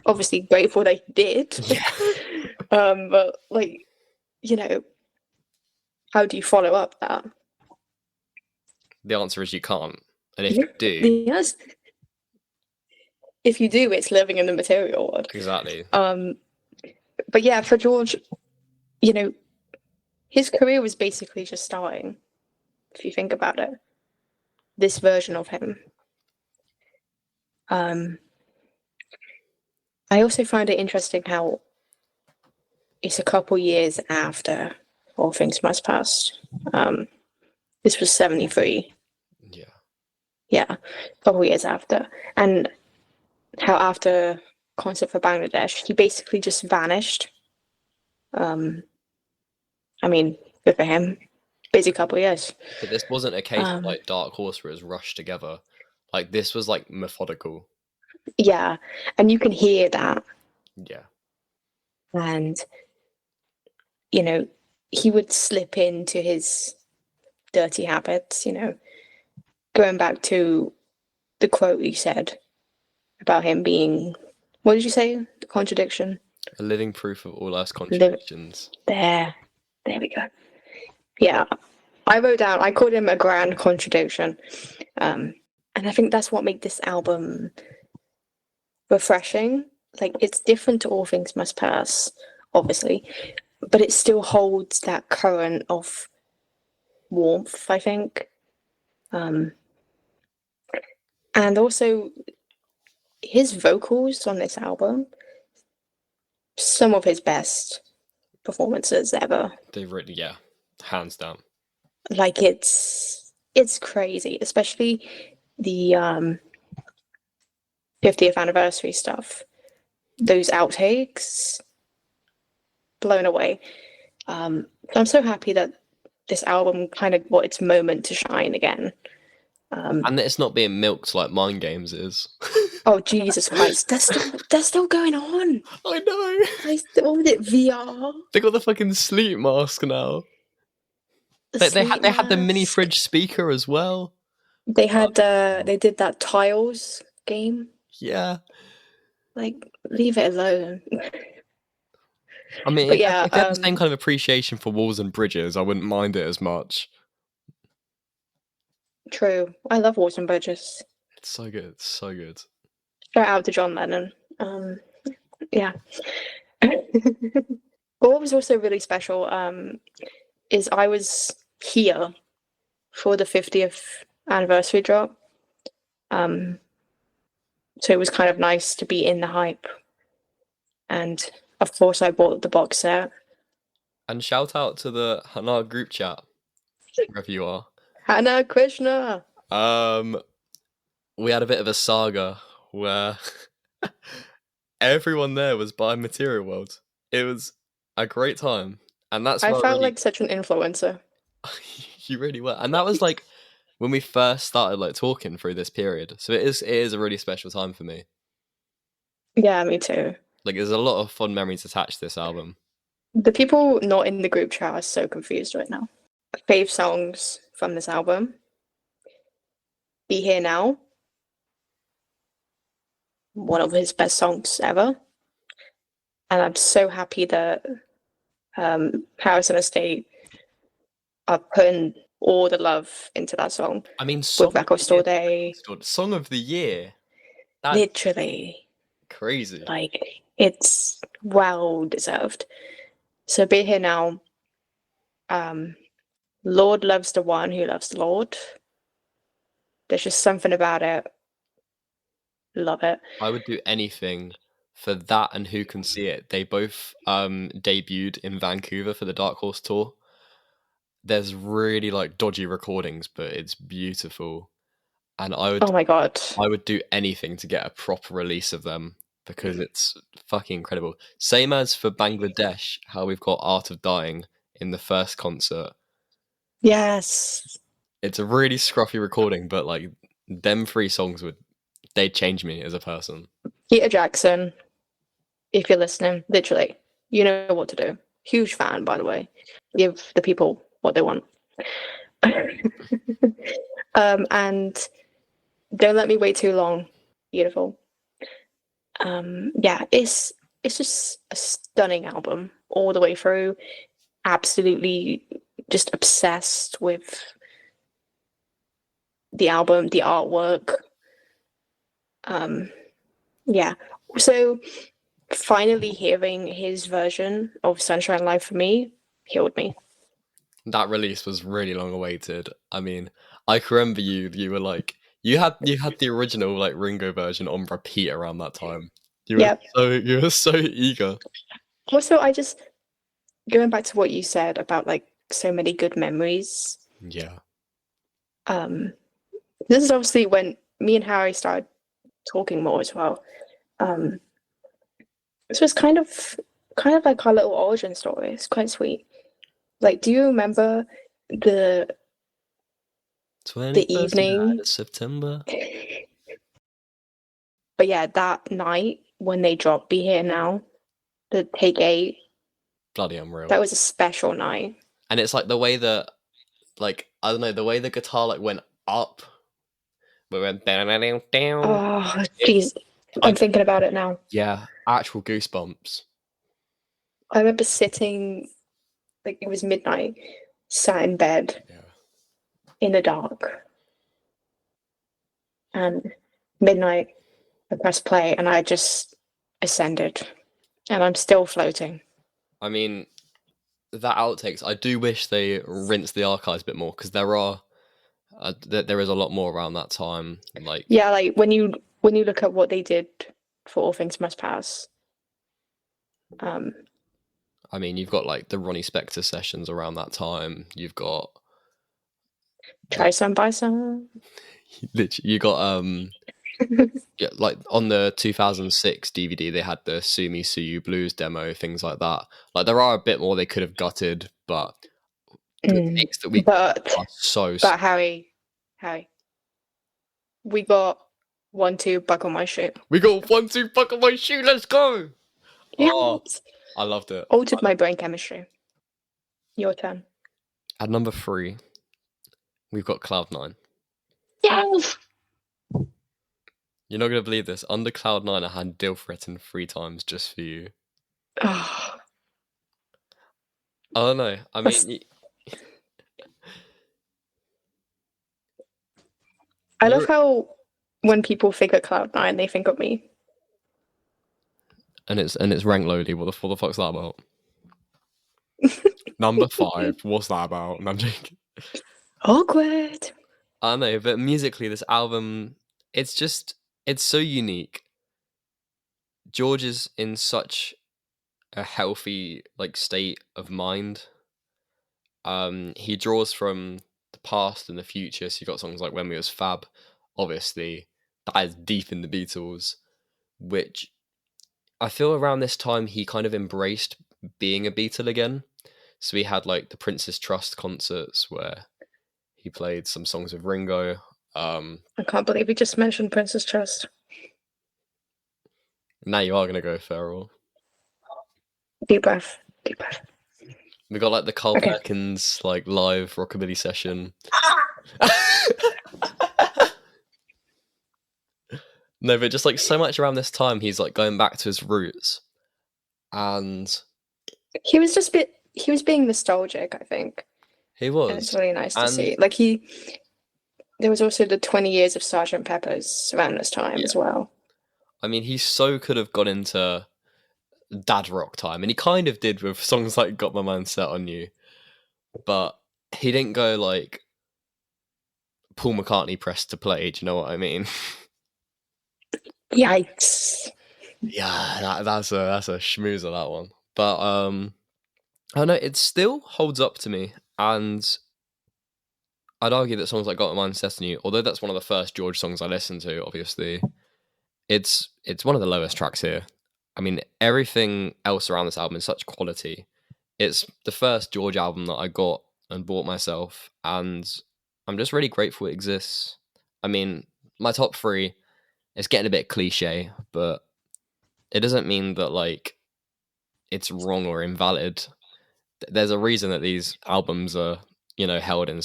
obviously grateful that he did. Yeah. But, like, how do you follow up that? The answer is you can't. And if you do... Yes. If you do, it's living in the material world. Exactly. But yeah, for George, his career was basically just starting, if you think about it. This version of him. I also find it interesting how it's a couple years after All Things Must Pass. This was 73. Yeah. Yeah, a couple years after. And how after Concert for Bangladesh, he basically just vanished. I mean, good for him. Busy couple years. But this wasn't a case of like Dark Horse where it was rushed together. Like, this was like methodical. Yeah, and you can hear that. Yeah. And, he would slip into his dirty habits, going back to the quote you said about him being, what did you say? The contradiction? A living proof of all life's contradictions. There we go. Yeah. I wrote down, I called him a grand contradiction. And I think that's what made this album refreshing. Like, it's different to All Things Must Pass, obviously, but it still holds that current of warmth, I think. And also, his vocals on this album, some of his best performances ever. They've written, yeah, hands down. Like, it's crazy, especially the 50th anniversary stuff. Those outtakes, blown away. So I'm so happy that this album kind of got its moment to shine again. And that it's not being milked like Mind Games is. Oh, Jesus Christ. They're still going on. I know. What was it, VR? They got the fucking sleep mask now. They had the mini fridge speaker as well. They had they did that tiles game. Yeah. Like, leave it alone. I mean, But yeah, if they had the same kind of appreciation for walls and bridges, I wouldn't mind it as much. True. I love Walls and Bridges. It's so good. It's so good. Shout out to John Lennon. Yeah. What was also really special is I was here for the 50th anniversary drop. So it was kind of nice to be in the hype. And of course I bought the box set. And shout out to the Hana group chat, wherever you are. Hannah Krishna. We had a bit of a saga where everyone there was buying Material World. It was a great time, and that's I what felt like such an influencer. you really were, and that was like when we first started like talking through this period. So it is a really special time for me. Yeah, me too. Like, there's a lot of fond memories attached to this album. The people not in the group chat are so confused right now. Fave songs from this album: Be Here Now, one of his best songs ever. And I'm so happy that Harrison Estate are putting all the love into that song. I mean, With Record Store Day. Song of the Year. That's Literally. crazy. Like, it's well deserved. So Be Here Now. Lord loves the one who loves the Lord. There's just something about it. Love it. I would do anything for that and Who Can See It. They both debuted in Vancouver for the Dark Horse tour. There's really like dodgy recordings, but it's beautiful. And Oh my god. I would do anything to get a proper release of them because it's fucking incredible. Same as for Bangladesh, how we've got Art of Dying in the first concert. Yes. It's a really scruffy recording, but like them three songs they'd change me as a person. Peter Jackson, if you're listening, literally, you know what to do. Huge fan, by the way. Give the people what they want. And Don't Let Me Wait Too Long. Beautiful. Yeah, it's just a stunning album all the way through. Absolutely just obsessed with the album, the artwork. Yeah. So finally hearing his version of Sunshine Live for me healed me. That release was really long awaited. I mean, I can remember you were like you had the original like Ringo version on repeat around that time. You were so eager. Also, I just going back to what you said about like so many good memories. Yeah. This is obviously when me and Harry started talking more as well. This was kind of like our little origin story. It's quite sweet. Like, do you remember the 21st evening? September. But yeah, that night when they dropped Be Here Now, the Take 8. Bloody unreal. That was a special night. And it's like the way that, like, I don't know, the way the guitar like went up. We went down. Oh, jeez. I'm thinking about it now. Yeah, actual goosebumps. I remember sitting, like, it was midnight, sat in bed, in the dark. And midnight, I pressed play and I just ascended. And I'm still floating. I mean, that outtakes, I do wish they rinsed the archives a bit more, because there is a lot more around that time. Like, Yeah, like when you look at what they did for All Things Must Pass. I mean, you've got like the Ronnie Spector sessions around that time. You've got Try some, buy some. literally, you got yeah, like on the 2006 DVD, they had the Sue Me Sue You Blues demo, things like that. Like, there are a bit more they could have gutted, but the takes that we But are so. But Harry, we got 1-2 buckle my shoe. We got 1-2 buckle my shoe. Let's go. Oh, Yes. I loved it. Altered my brain chemistry. Your turn. At number 3, we've got Cloud9. Yes. You're not gonna believe this. Under Cloud9, I had Dilf written 3 times just for you. Oh, I don't know. I mean, I love how when people think of Cloud9, they think of me. and it's ranked lowly. What the fuck's that about? Number 5. What's that about? No, I'm joking. Awkward. I know, but musically, this album, it's so unique. George is in such a healthy like state of mind. He draws from the past and the future. So you got songs like When We Was Fab, obviously, that is deep in the Beatles, which I feel around this time he kind of embraced being a Beatle again. So we had like the Prince's Trust concerts where he played some songs with Ringo. I can't believe we just mentioned Princess Trust. Now you are gonna go feral. Deep breath. Deep breath. We got like the Carl Okay. Perkins like live rockabilly session. No, but just like so much around this time, he's like going back to his roots, and He was being nostalgic, I think. he And it's was. really nice to And- see. Like there was also the 20 years of Sgt. Pepper's around this time as well. I mean, he so could have gone into dad rock time, and he kind of did with songs like "Got My Mind Set on You," but he didn't go like Paul McCartney pressed to play. Do you know what I mean? Yikes. Yeah, that's a schmoozer, that one. But I don't know, it still holds up to me, and I'd argue that songs like "Got My Mind Set on You," although that's one of the first George songs I listened to, obviously, it's one of the lowest tracks here. I mean, everything else around this album is such quality. It's the first George album that I got and bought myself, and I'm just really grateful it exists. I mean, my top 3, it's getting a bit cliche, but it doesn't mean that like it's wrong or invalid. There's a reason that these albums are, held in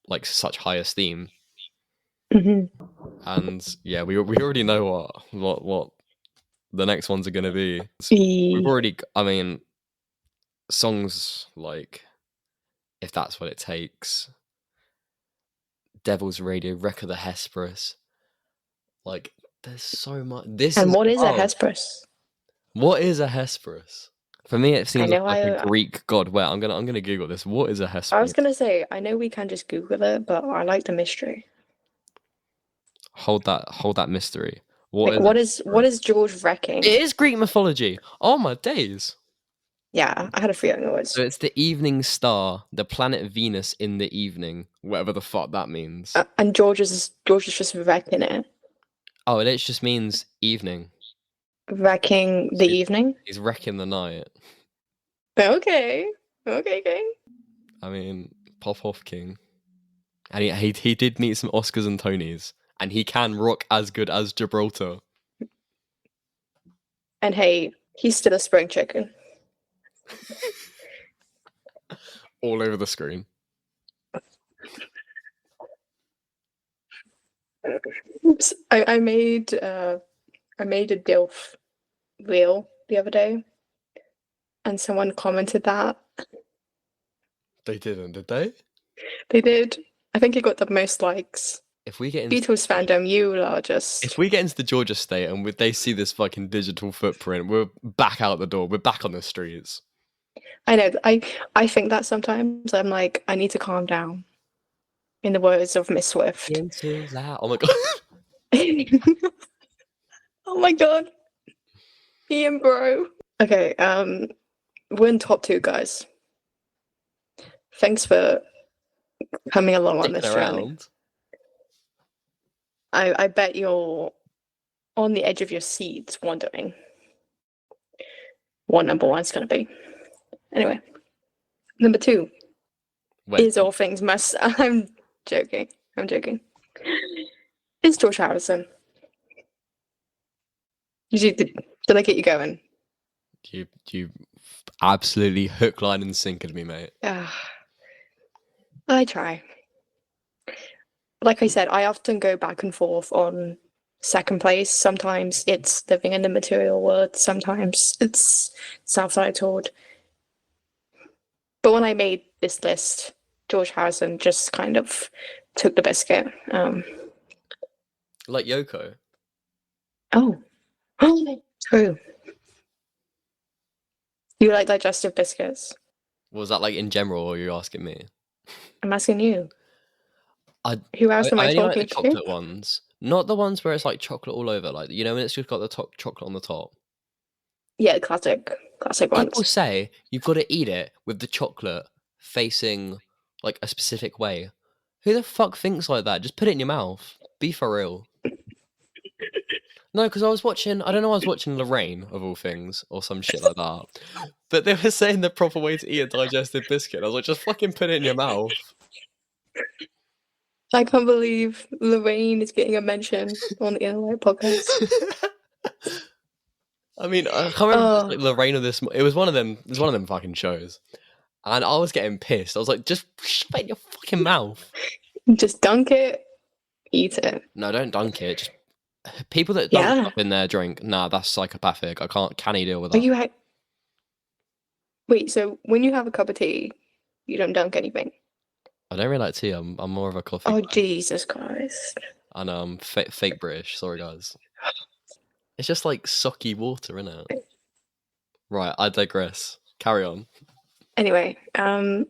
like such high esteem. Mm-hmm. And yeah, we already know what the next ones are going to be. We've already, I mean, songs like "If That's What It Takes," "Devil's Radio," "Wreck of the Hesperus." Like, there's so much. What is a Hesperus? What is a Hesperus? For me, it seems know like a Greek god. Wait, I'm gonna Google this. What is a Hesperus? I was gonna say, I know we can just Google it, but I like the mystery. Hold that mystery. What is George wrecking? It is Greek mythology. Oh my days. Yeah, I had a feeling it was. So it's the evening star, the planet Venus in the evening, whatever the fuck that means. And George is just wrecking it. Oh, it just means evening. Wrecking the evening? He's wrecking the night. Okay. I mean, pop off, King. And he did meet some Oscars and Tonys, and he can rock as good as Gibraltar. And hey, he's still a spring chicken. All over the screen. Oops. I made a DILF reel the other day, and someone commented that. They didn't, did they? They did, I think it got the most likes. If we get into Beatles fandom, you are just. if we get into the Georgia state and they see this fucking digital footprint, we're back out the door. We're back on the streets. I know. I think that sometimes I'm like, I need to calm down. In the words of Miss Swift. Into that. Oh my god. Oh my god. Ian, bro. Okay. We're in top 2, guys. Thanks for coming along on this Sticking journey. around. I bet you're on the edge of your seats wondering what number 1's going to be. Anyway, number 2 is All Things Must. I'm joking. It's George Harrison. Did I get you going? You absolutely hook, line, and sinkered me, mate. I try. Like I said, I often go back and forth on second place. Sometimes it's Living in the Material World. Sometimes it's self-titled. But when I made this list, George Harrison just kind of took the biscuit. Like Yoko. Oh, true. You like digestive biscuits? Was that like in general, or are you asking me? I'm asking you. Who else I am I only like talking the chocolate ones, not the ones where it's like chocolate all over, like when it's just got the chocolate on the top. Yeah, classic People ones. say you've got to eat it with the chocolate facing like a specific way. Who the fuck thinks like that? Just put it in your mouth. Be for real. No, because I was watching Lorraine, of all things, or some shit like that. But they were saying the proper way to eat a digestive biscuit. I was like, just fucking put it in your mouth. I can't believe Lorraine is getting a mention on the Inner Light podcast. I mean, I can't remember if it was like Lorraine or this. It was one of them. It was one of them fucking shows, and I was getting pissed. I was like, just shove it in your fucking mouth. Just dunk it, eat it. No, don't dunk it. Just people that dunk stuff in their drink. Nah, that's psychopathic. I can't deal with that. Wait, so when you have a cup of tea, you don't dunk anything? I don't really like tea. I'm more of a coffee. Oh, Jesus Christ. I know, I'm fake British. Sorry, guys. It's just like sucky water, isn't it? Right, I digress. Carry on. Anyway, kind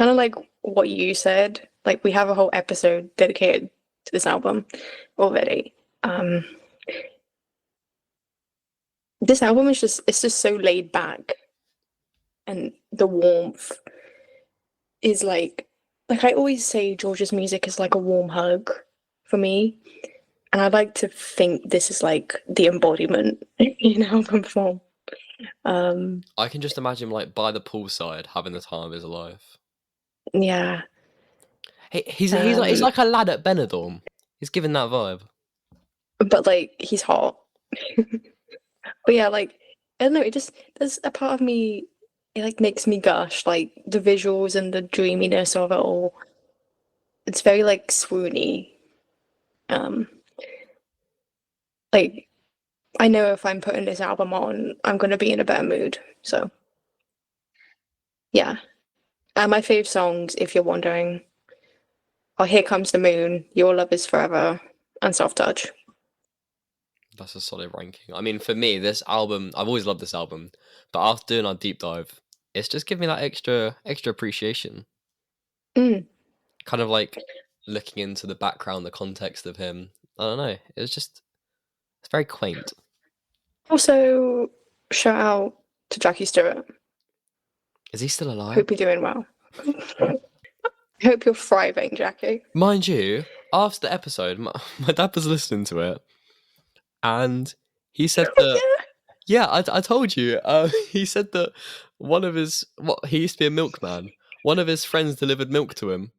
of like what you said, like we have a whole episode dedicated to this album already. This album is just so laid back, and the warmth is like I always say George's music is like a warm hug for me, and I like to think this is like the embodiment in album form. I can just imagine him like by the poolside having the time of his life. Yeah. He's like a lad at Benidorm. He's giving that vibe. But like he's hot. But yeah, like I don't know, there's a part of me, it like makes me gush, like the visuals and the dreaminess of it all. It's very like swoony. Like I know if I'm putting this album on, I'm gonna be in a better mood. So yeah. My fave songs, if you're wondering, are Here Comes the Moon, Your Love Is Forever, and Soft Touch. That's a solid ranking. I mean, for me, this album, I've always loved this album, but after doing our deep dive, it's just given me that extra appreciation. Kind of like looking into the background, the context of him. I don't know. It's very quaint. Also, shout out to Jackie Stewart. Is he still alive? Hope you're doing well. I hope you're thriving, Jackie. Mind you, after the episode, my dad was listening to it, and he said that... Yeah, I told you. He said that he used to be a milkman. One of his friends delivered milk to him.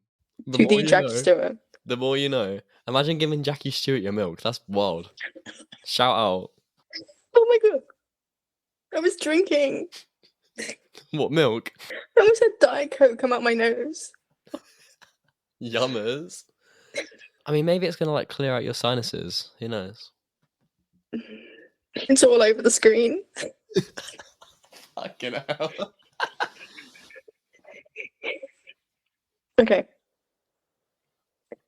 Jackie Stewart. The more you know. Imagine giving Jackie Stewart your milk. That's wild. Shout out. Oh my god. I was drinking. What, milk? I almost had Diet Coke come out my nose. Yummers. I mean, maybe it's going to like clear out your sinuses. Who knows? It's all over the screen. Fucking hell. Okay.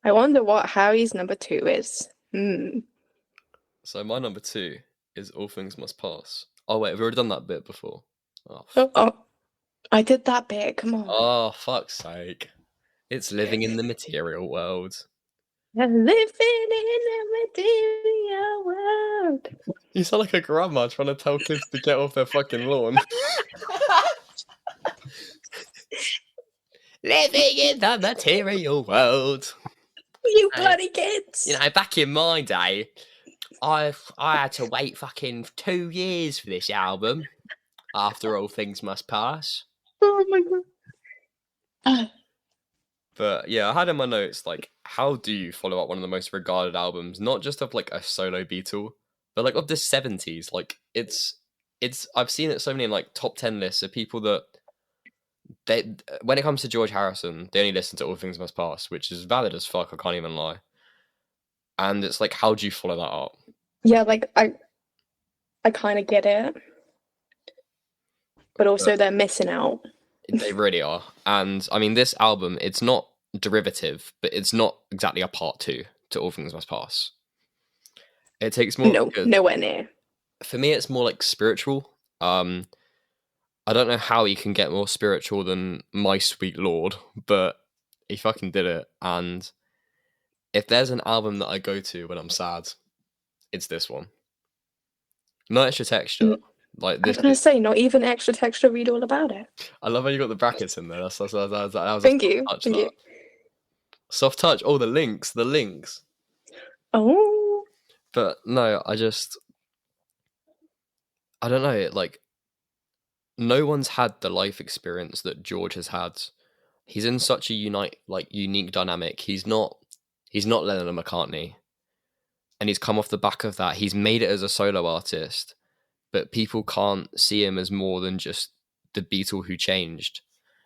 I wonder what Harry's number 2 is. So my number 2 is All Things Must Pass. Oh wait, we've already done that bit before. Oh, Oh, I did that bit. Come on. oh fuck's sake. It's living in the material world. Living in a material world. You sound like a grandma trying to tell kids to get off their fucking lawn. Living in the material world. You bloody kids. You know, back in my day, I had to wait fucking 2 years for this album. After All Things Must Pass. Oh my god. But yeah, I had in my notes, like, how do you follow up one of the most regarded albums, not just of like a solo Beatle, but like of the 70s? Like, it's I've seen it so many in like top 10 lists of people that they, when it comes to George Harrison, they only listen to All Things Must Pass, which is valid as fuck, I can't even lie. And it's like, how do you follow that up? Yeah, like I kind of get it. But also they're missing out. They really are. And I mean, this album, it's not derivative, but it's not exactly a part 2 to All Things Must Pass. It takes more... No, nowhere near. For me, it's more like spiritual. I don't know how you can get more spiritual than My Sweet Lord, but he fucking did it. And if there's an album that I go to when I'm sad, it's this one. No extra texture. Like this. I was gonna say, not even extra texture. Read all about it. I love how you got the brackets in there. That was Thank you. Thank you. Soft touch. Oh, the links. Oh. But no, I don't know. Like, no one's had the life experience that George has had. He's in such a unique dynamic. He's not Lennon and McCartney, and he's come off the back of that. He's made it as a solo artist. But people can't see him as more than just the Beatle who changed,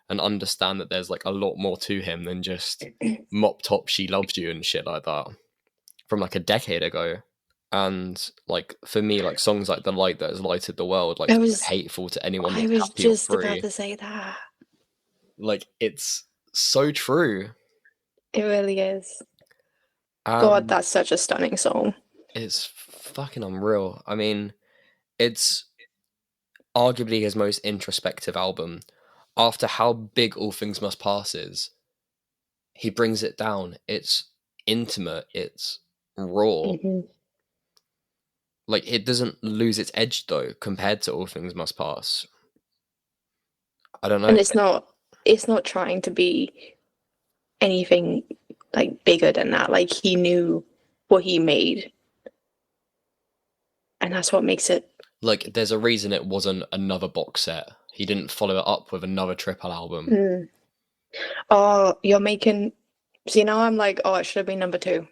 and understand that there's like a lot more to him than just Mop Top She Loves You and shit like that from like a decade ago. And like for me, like songs like The Light That Has Lighted the World, like it's hateful to anyone that's I was happy or just free. about to say that. Like, it's so true. It really is. God, that's such a stunning song. It's fucking unreal. I mean, it's arguably his most introspective album. After how big All Things Must Pass is, he brings it down. It's intimate. It's raw. Mm-hmm. Like, it doesn't lose its edge, though, compared to All Things Must Pass. I don't know. And it's not trying to be anything, like, bigger than that. Like, he knew what he made. And that's what makes it... Like, there's a reason it wasn't another box set. He didn't follow it up with another triple album. Oh, you're making... See, now I'm like, it should have been number 2.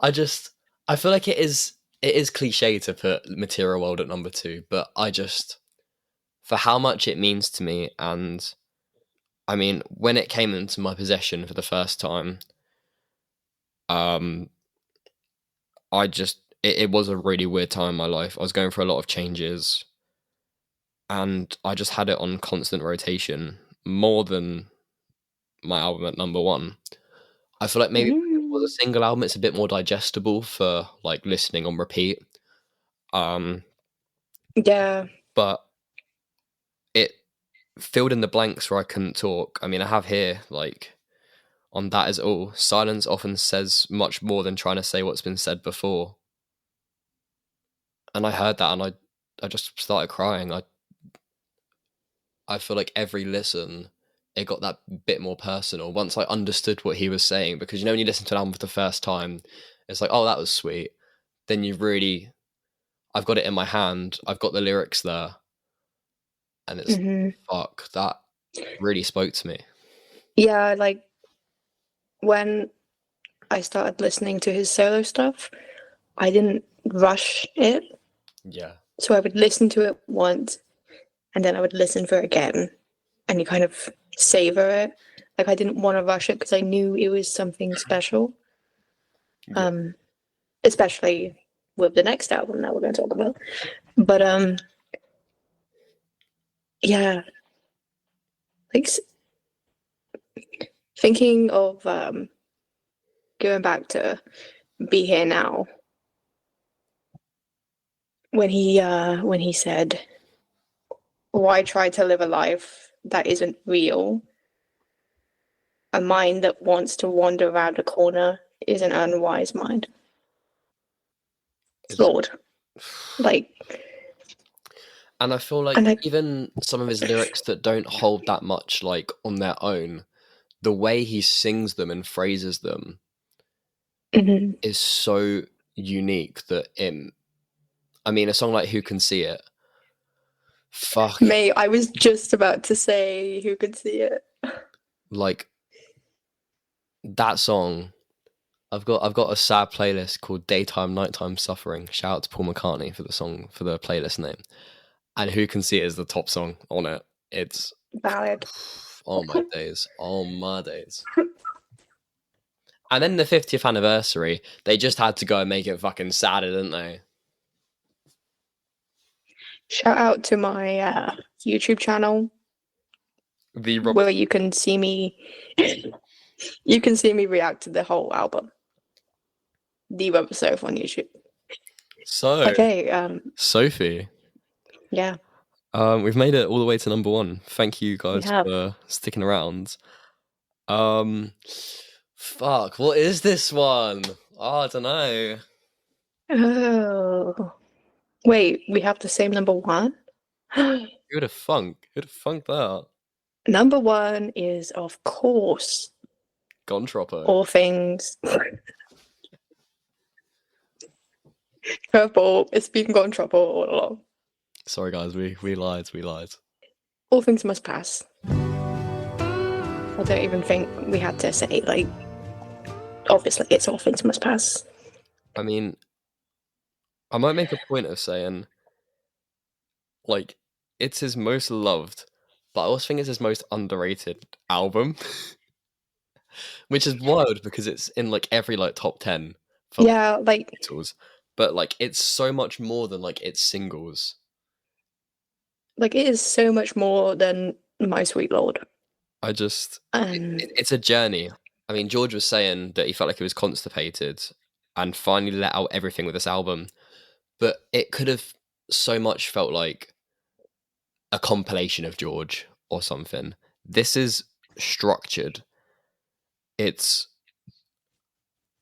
I feel like it is cliche to put Material World at number 2, but for how much it means to me, and I mean, when it came into my possession for the first time, it was a really weird time in my life. I was going through a lot of changes, and I just had it on constant rotation, more than my album at number 1. I feel like maybe if it was a single album, it's a bit more digestible for like listening on repeat. Yeah. But it filled in the blanks where I couldn't talk. I mean, I have here, like, on That Is All, silence often says much more than trying to say what's been said before. And I heard that and I just started crying. I feel like every listen, it got that bit more personal once I understood what he was saying. Because, you know, when you listen to an album for the first time, it's like, oh, that was sweet. Then I've got it in my hand. I've got the lyrics there. And it's, fuck, that really spoke to me. Yeah, like, when I started listening to his solo stuff, I didn't rush it. Yeah. So I would listen to it once, and then I would listen for it again, and you kind of savor it. Like, I didn't want to rush it because I knew it was something special. Yeah. Especially with the next album that we're going to talk about. But yeah, like, Thinking of going back to Be Here Now, when he said, why try to live a life that isn't real? A mind that wants to wander around a corner is an unwise mind. It's- Lord. Like, And I feel like and I, even some of his lyrics that don't hold that much like on their own, the way he sings them and phrases them mhm. is so unique that I mean, a song like Who Can See It? Fuck. Mate, I was just about to say Who Could See It. Like that song, I've got a sad playlist called Daytime Nighttime Suffering. Shout out to Paul McCartney for the song, for the playlist name. And Who Can See It is the top song on it. It's Valid. oh my days. Oh my days. And then the 50th anniversary, they just had to go and make it fucking sadder, didn't they? Shout out to my YouTube channel where you can see me react to the whole album. The Rubber Sofa on YouTube. So Okay, Sophie, yeah. we've made it all the way to number 1. Thank you guys have. for sticking around. Fuck, what is this one? Oh, I don't know. Oh. Wait, we have the same number 1? Who'd have thunk that? Number 1 is, of course, Gone Troppo. All Things. Curveball. It's been Gone Trouble all along. Sorry guys, we lied. All Things Must Pass. I don't even think we had to say, like, obviously it's All Things Must Pass. I mean, I might make a point of saying, like, it's his most loved, but I also think it's his most underrated album. Which is wild because it's in, like, every, like, top 10 for Yeah, like, Beatles. But, like, it's so much more than, like, its singles. it is so much more than My Sweet Lord. It's a journey. I mean, George was saying that he felt like he was constipated and finally let out everything with this album. But it could have so much felt like a compilation of George or something. This is structured. It's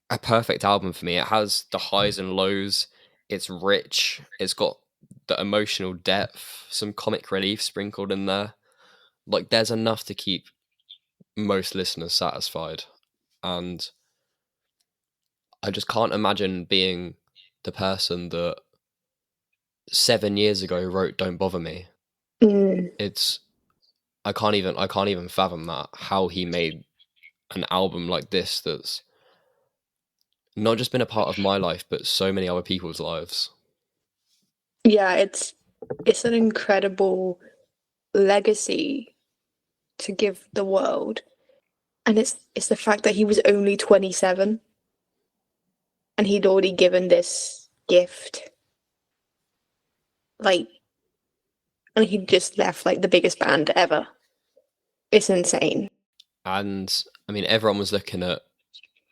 a perfect album for me. It has the highs and lows. It's rich. It's got the emotional depth, some comic relief sprinkled in there. Like, there's enough to keep most listeners satisfied. And I just can't imagine being the person that 7 years ago wrote "Don't Bother Me." It's I can't even fathom that, how he made an album like this that's not just been a part of my life but so many other people's lives. Yeah, it's an incredible legacy to give the world. And it's the fact that he was only 27 and he'd already given this gift. Like, and he just left, like, the biggest band ever. It's insane. And I mean, everyone was looking at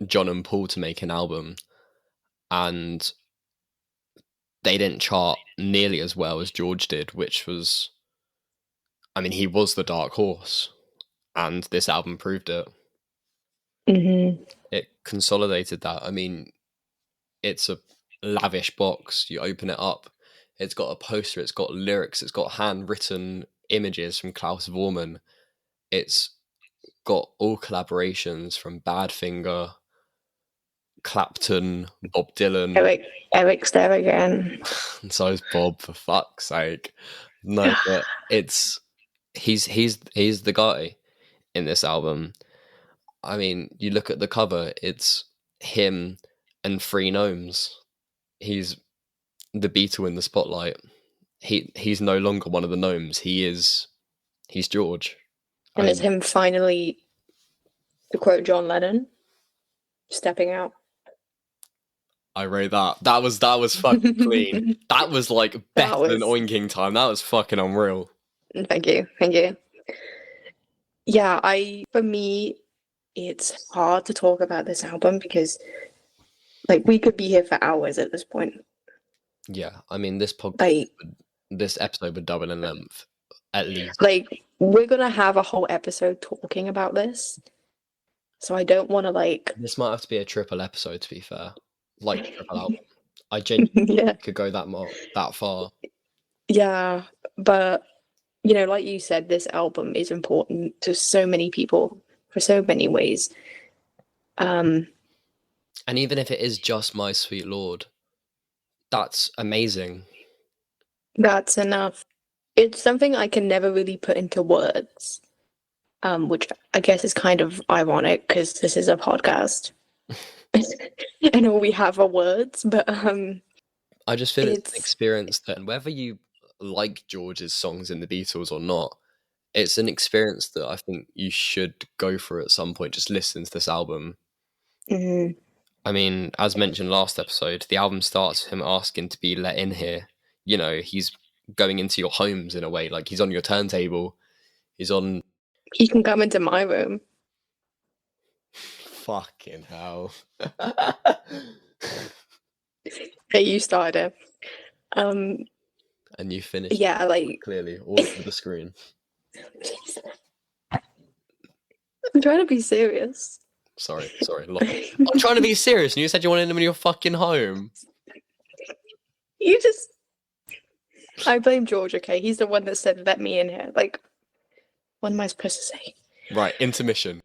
John and Paul to make an album, and they didn't chart nearly as well as George did, which was, I mean, he was the dark horse, and this album proved it. Mm-hmm. It consolidated that. I mean, it's a lavish box. You open it up, it's got a poster, it's got lyrics, it's got handwritten images from Klaus Vormann. It's got all collaborations from Badfinger, Clapton, Bob Dylan. Eric's there again. And so is Bob, for fuck's sake. No, but he's the guy in this album. I mean, you look at the cover, it's him and 3 gnomes. He's the Beatle in the spotlight. He's no longer one of the gnomes. He's George. And it's him finally, to quote John Lennon, stepping out. I rate that. That was fucking clean. That was like better than Oinking Time. That was fucking unreal. Thank you. Yeah, for me, it's hard to talk about this album because, like, we could be here for hours at this point. Yeah, I mean, this Like, episode would double in length, at least. like we're gonna have a whole episode talking about this, so I don't want to like. This might have to be a triple episode, to be fair. Like, triple album. I genuinely Yeah, could go that far. yeah, but you know, like you said, this album is important to so many people for so many ways. And even if it is just My Sweet Lord, that's amazing. That's enough. It's something I can never really put into words, which I guess is kind of ironic because this is a podcast and all we have are words. But I just feel it's an experience that whether you like George's songs in the Beatles or not, it's an experience that I think you should go through at some point. Just listen to this album. mhm. I mean, as mentioned last episode, the album starts with him asking to be let in here. You know, he's going into your homes in a way, like he's on your turntable. He's on. He can come into my room. Fucking hell. Hey, you started. And you finished. Yeah, like clearly all over the screen. I'm trying to be serious. Sorry. I'm trying to be serious, and you said you wanted him in your fucking home. You just. I blame George, okay? He's the one that said, let me in here. Like, what am I supposed to say? Right, intermission.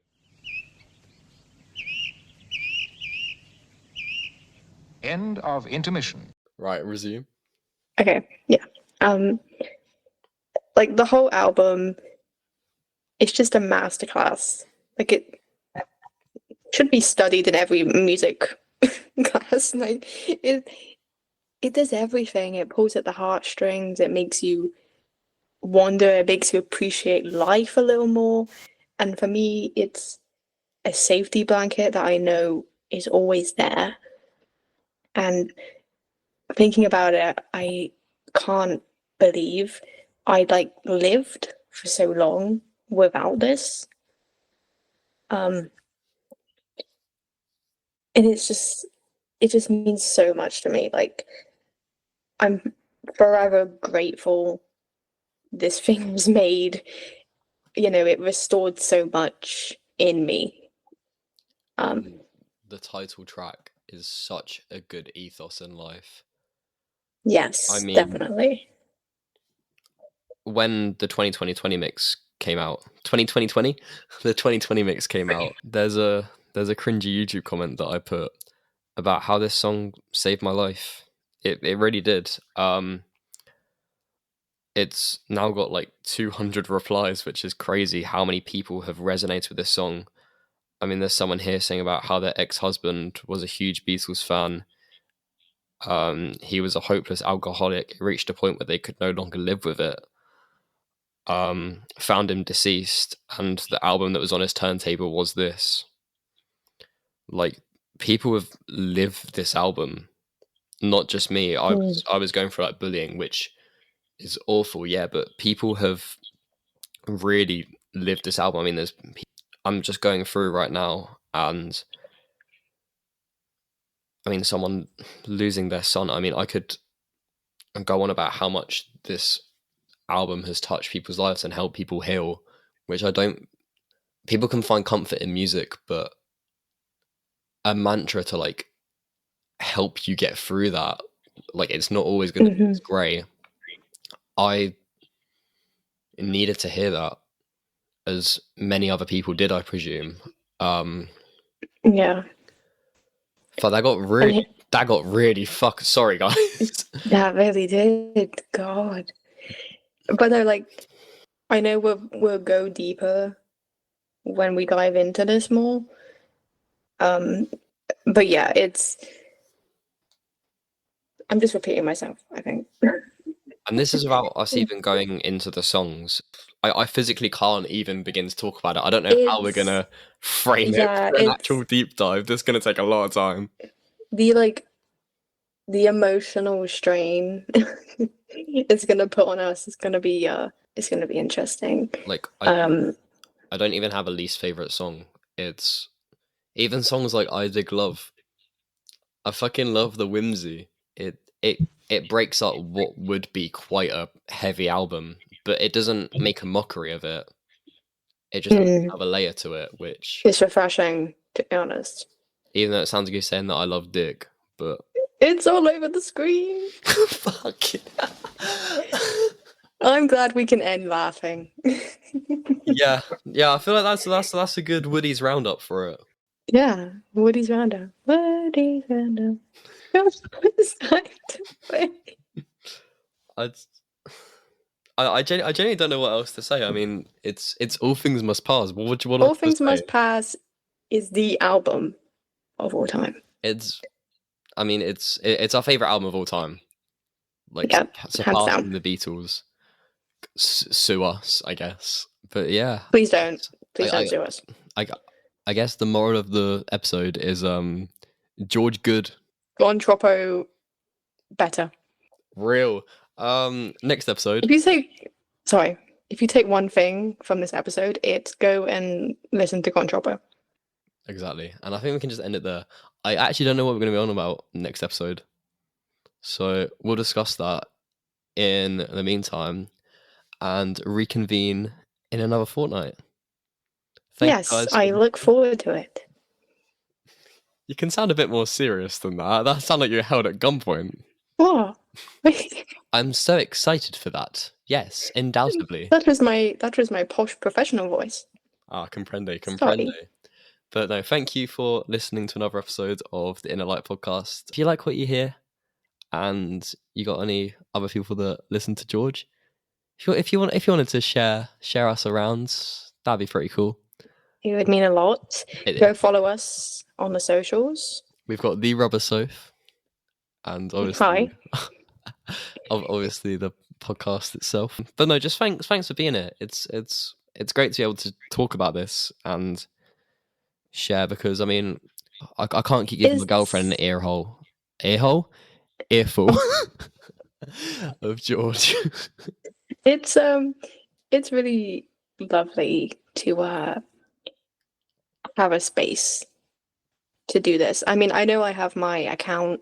End of intermission. Right, resume. Okay, yeah. Like, the whole album, it's just a masterclass. Like, it should be studied in every music class. Like, it does everything. It pulls at the heartstrings. It makes you wonder. It makes you appreciate life a little more. And for me, it's a safety blanket that I know is always there. And thinking about it, I can't believe I like lived for so long without this. And it just means so much to me. Like, I'm forever grateful this thing was made. You know, it restored so much in me. The title track is such a good ethos in life. Yes, I mean, definitely. When the 2020 mix came out, the 2020 mix came out, there's a cringy YouTube comment that I put about how this song saved my life. It really did. It's now got like 200 replies, which is crazy how many people have resonated with this song. I mean, there's someone here saying about how their ex-husband was a huge Beatles fan. He was a hopeless alcoholic. It reached a point where they could no longer live with it. Found him deceased, and the album that was on his turntable was this. Like, people have lived this album, not just me. I was going through like bullying, which is awful, yeah, but people have really lived this album. I mean, I'm just going through right now, and I mean, someone losing their son. I mean, I could go on about how much this album has touched people's lives and helped people heal, which I don't. People can find comfort in music, but a mantra to like help you get through that, like, it's not always going to be great. I needed to hear that, as many other people did, I presume. Yeah. But that got really sorry, guys. That really did. God. But no, like, I know we'll go deeper when we dive into this more. But yeah, I'm just repeating myself, I think. And this is about us even going into the songs. I physically can't even begin to talk about it. I don't know how we're going to frame it for an actual deep dive. This is going to take a lot of time. The emotional strain it's going to put on us is going to be interesting. Like, I don't even have a least favorite song. It's even songs like I Dig Love. I fucking love the whimsy. It breaks up what would be quite a heavy album, but it doesn't make a mockery of it. It just makes Mm. have a layer to it, which, It's refreshing, to be honest. even though it sounds like you're saying that I love Dick, but It's all over the screen. fuck it. I'm glad we can end laughing. Yeah, I feel like that's a good Woody's roundup for it. Yeah, Woody's Roundup. Woody's Roundup. It's time to play. I genuinely don't know what else to say. I mean, it's All Things Must Pass. What would you want All to Things say? Must Pass is the album of all time. It's our favorite album of all time. Like, Yeah, hands surpassing down. the Beatles. Sue us, I guess. But yeah, Please don't. Please I- don't sue us. I guess the moral of the episode is George Good. Gon Troppo better. Real. Next episode. If you take one thing from this episode, it's go and listen to Gon Troppo. Exactly. And I think we can just end it there. I actually don't know what we're going to be on about next episode. So we'll discuss that in the meantime and reconvene in another fortnight. Thanks, Yes, guys. I look forward to it. You can sound a bit more serious than that. That sounds like you're held at gunpoint. What? I'm so excited for that. Yes, undoubtedly. That was my posh professional voice. Ah, comprende. Sorry. But no, thank you for listening to another episode of the Inner Light podcast. If you like what you hear and you got any other people that listen to George, if you wanted to share us around, that'd be pretty cool. It would mean a lot. Go follow us on the socials. We've got the Rubber Soph, and obviously, obviously the podcast itself. But no, just thanks for being here. It's great to be able to talk about this and share, because I mean, I can't keep giving my girlfriend an earful of George. It's really lovely to have a space to do this. I mean, I know I have my account,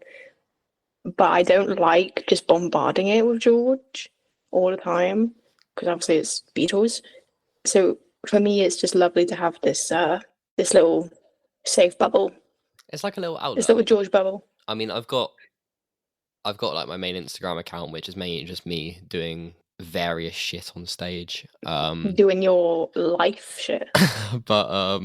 but I don't like just bombarding it with George all the time, because obviously it's Beatles. So for me, it's just lovely to have this this little safe bubble. It's like a little outlet. This little George bubble. I mean, I've got like my main Instagram account, which is mainly just me doing various shit on stage. Doing your life shit. But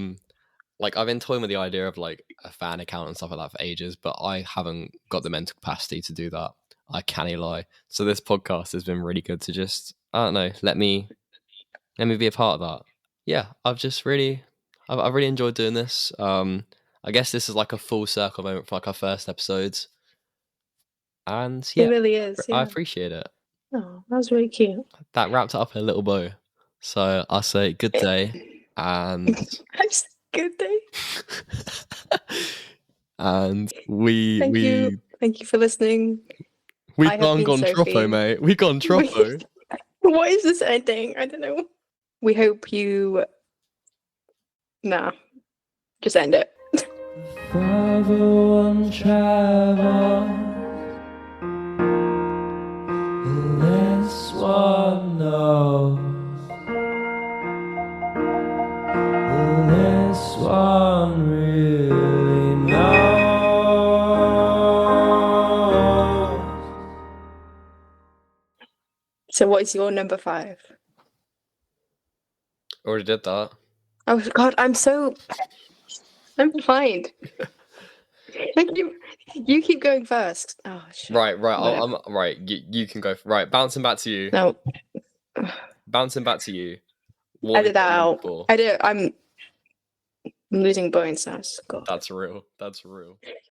like, I've been toying with the idea of like a fan account and stuff like that for ages, but I haven't got the mental capacity to do that. I can't lie. So this podcast has been really good to just, I don't know, let me be a part of that. Yeah, I've really enjoyed doing this. I guess this is like a full circle moment for like our first episodes. And yeah, It really is. Yeah. I appreciate it. Oh, that was really cute. That wrapped it up in a little bow. So I'll say good day and good day. and Thank you for listening. We've gone troppo, mate. We've gone troppo. What is this ending? I don't know. We hope you. Nah, just end it. Further one travels, the less one knows, the less one really knows. So, what is your number 5? Already did that. Oh God, I'm behind. You keep going first. Oh shit. Right. I'm right. You can go. Right, bouncing back to you. No. Bouncing back to you. What Edit that out. I'm losing brain cells. God. That's real.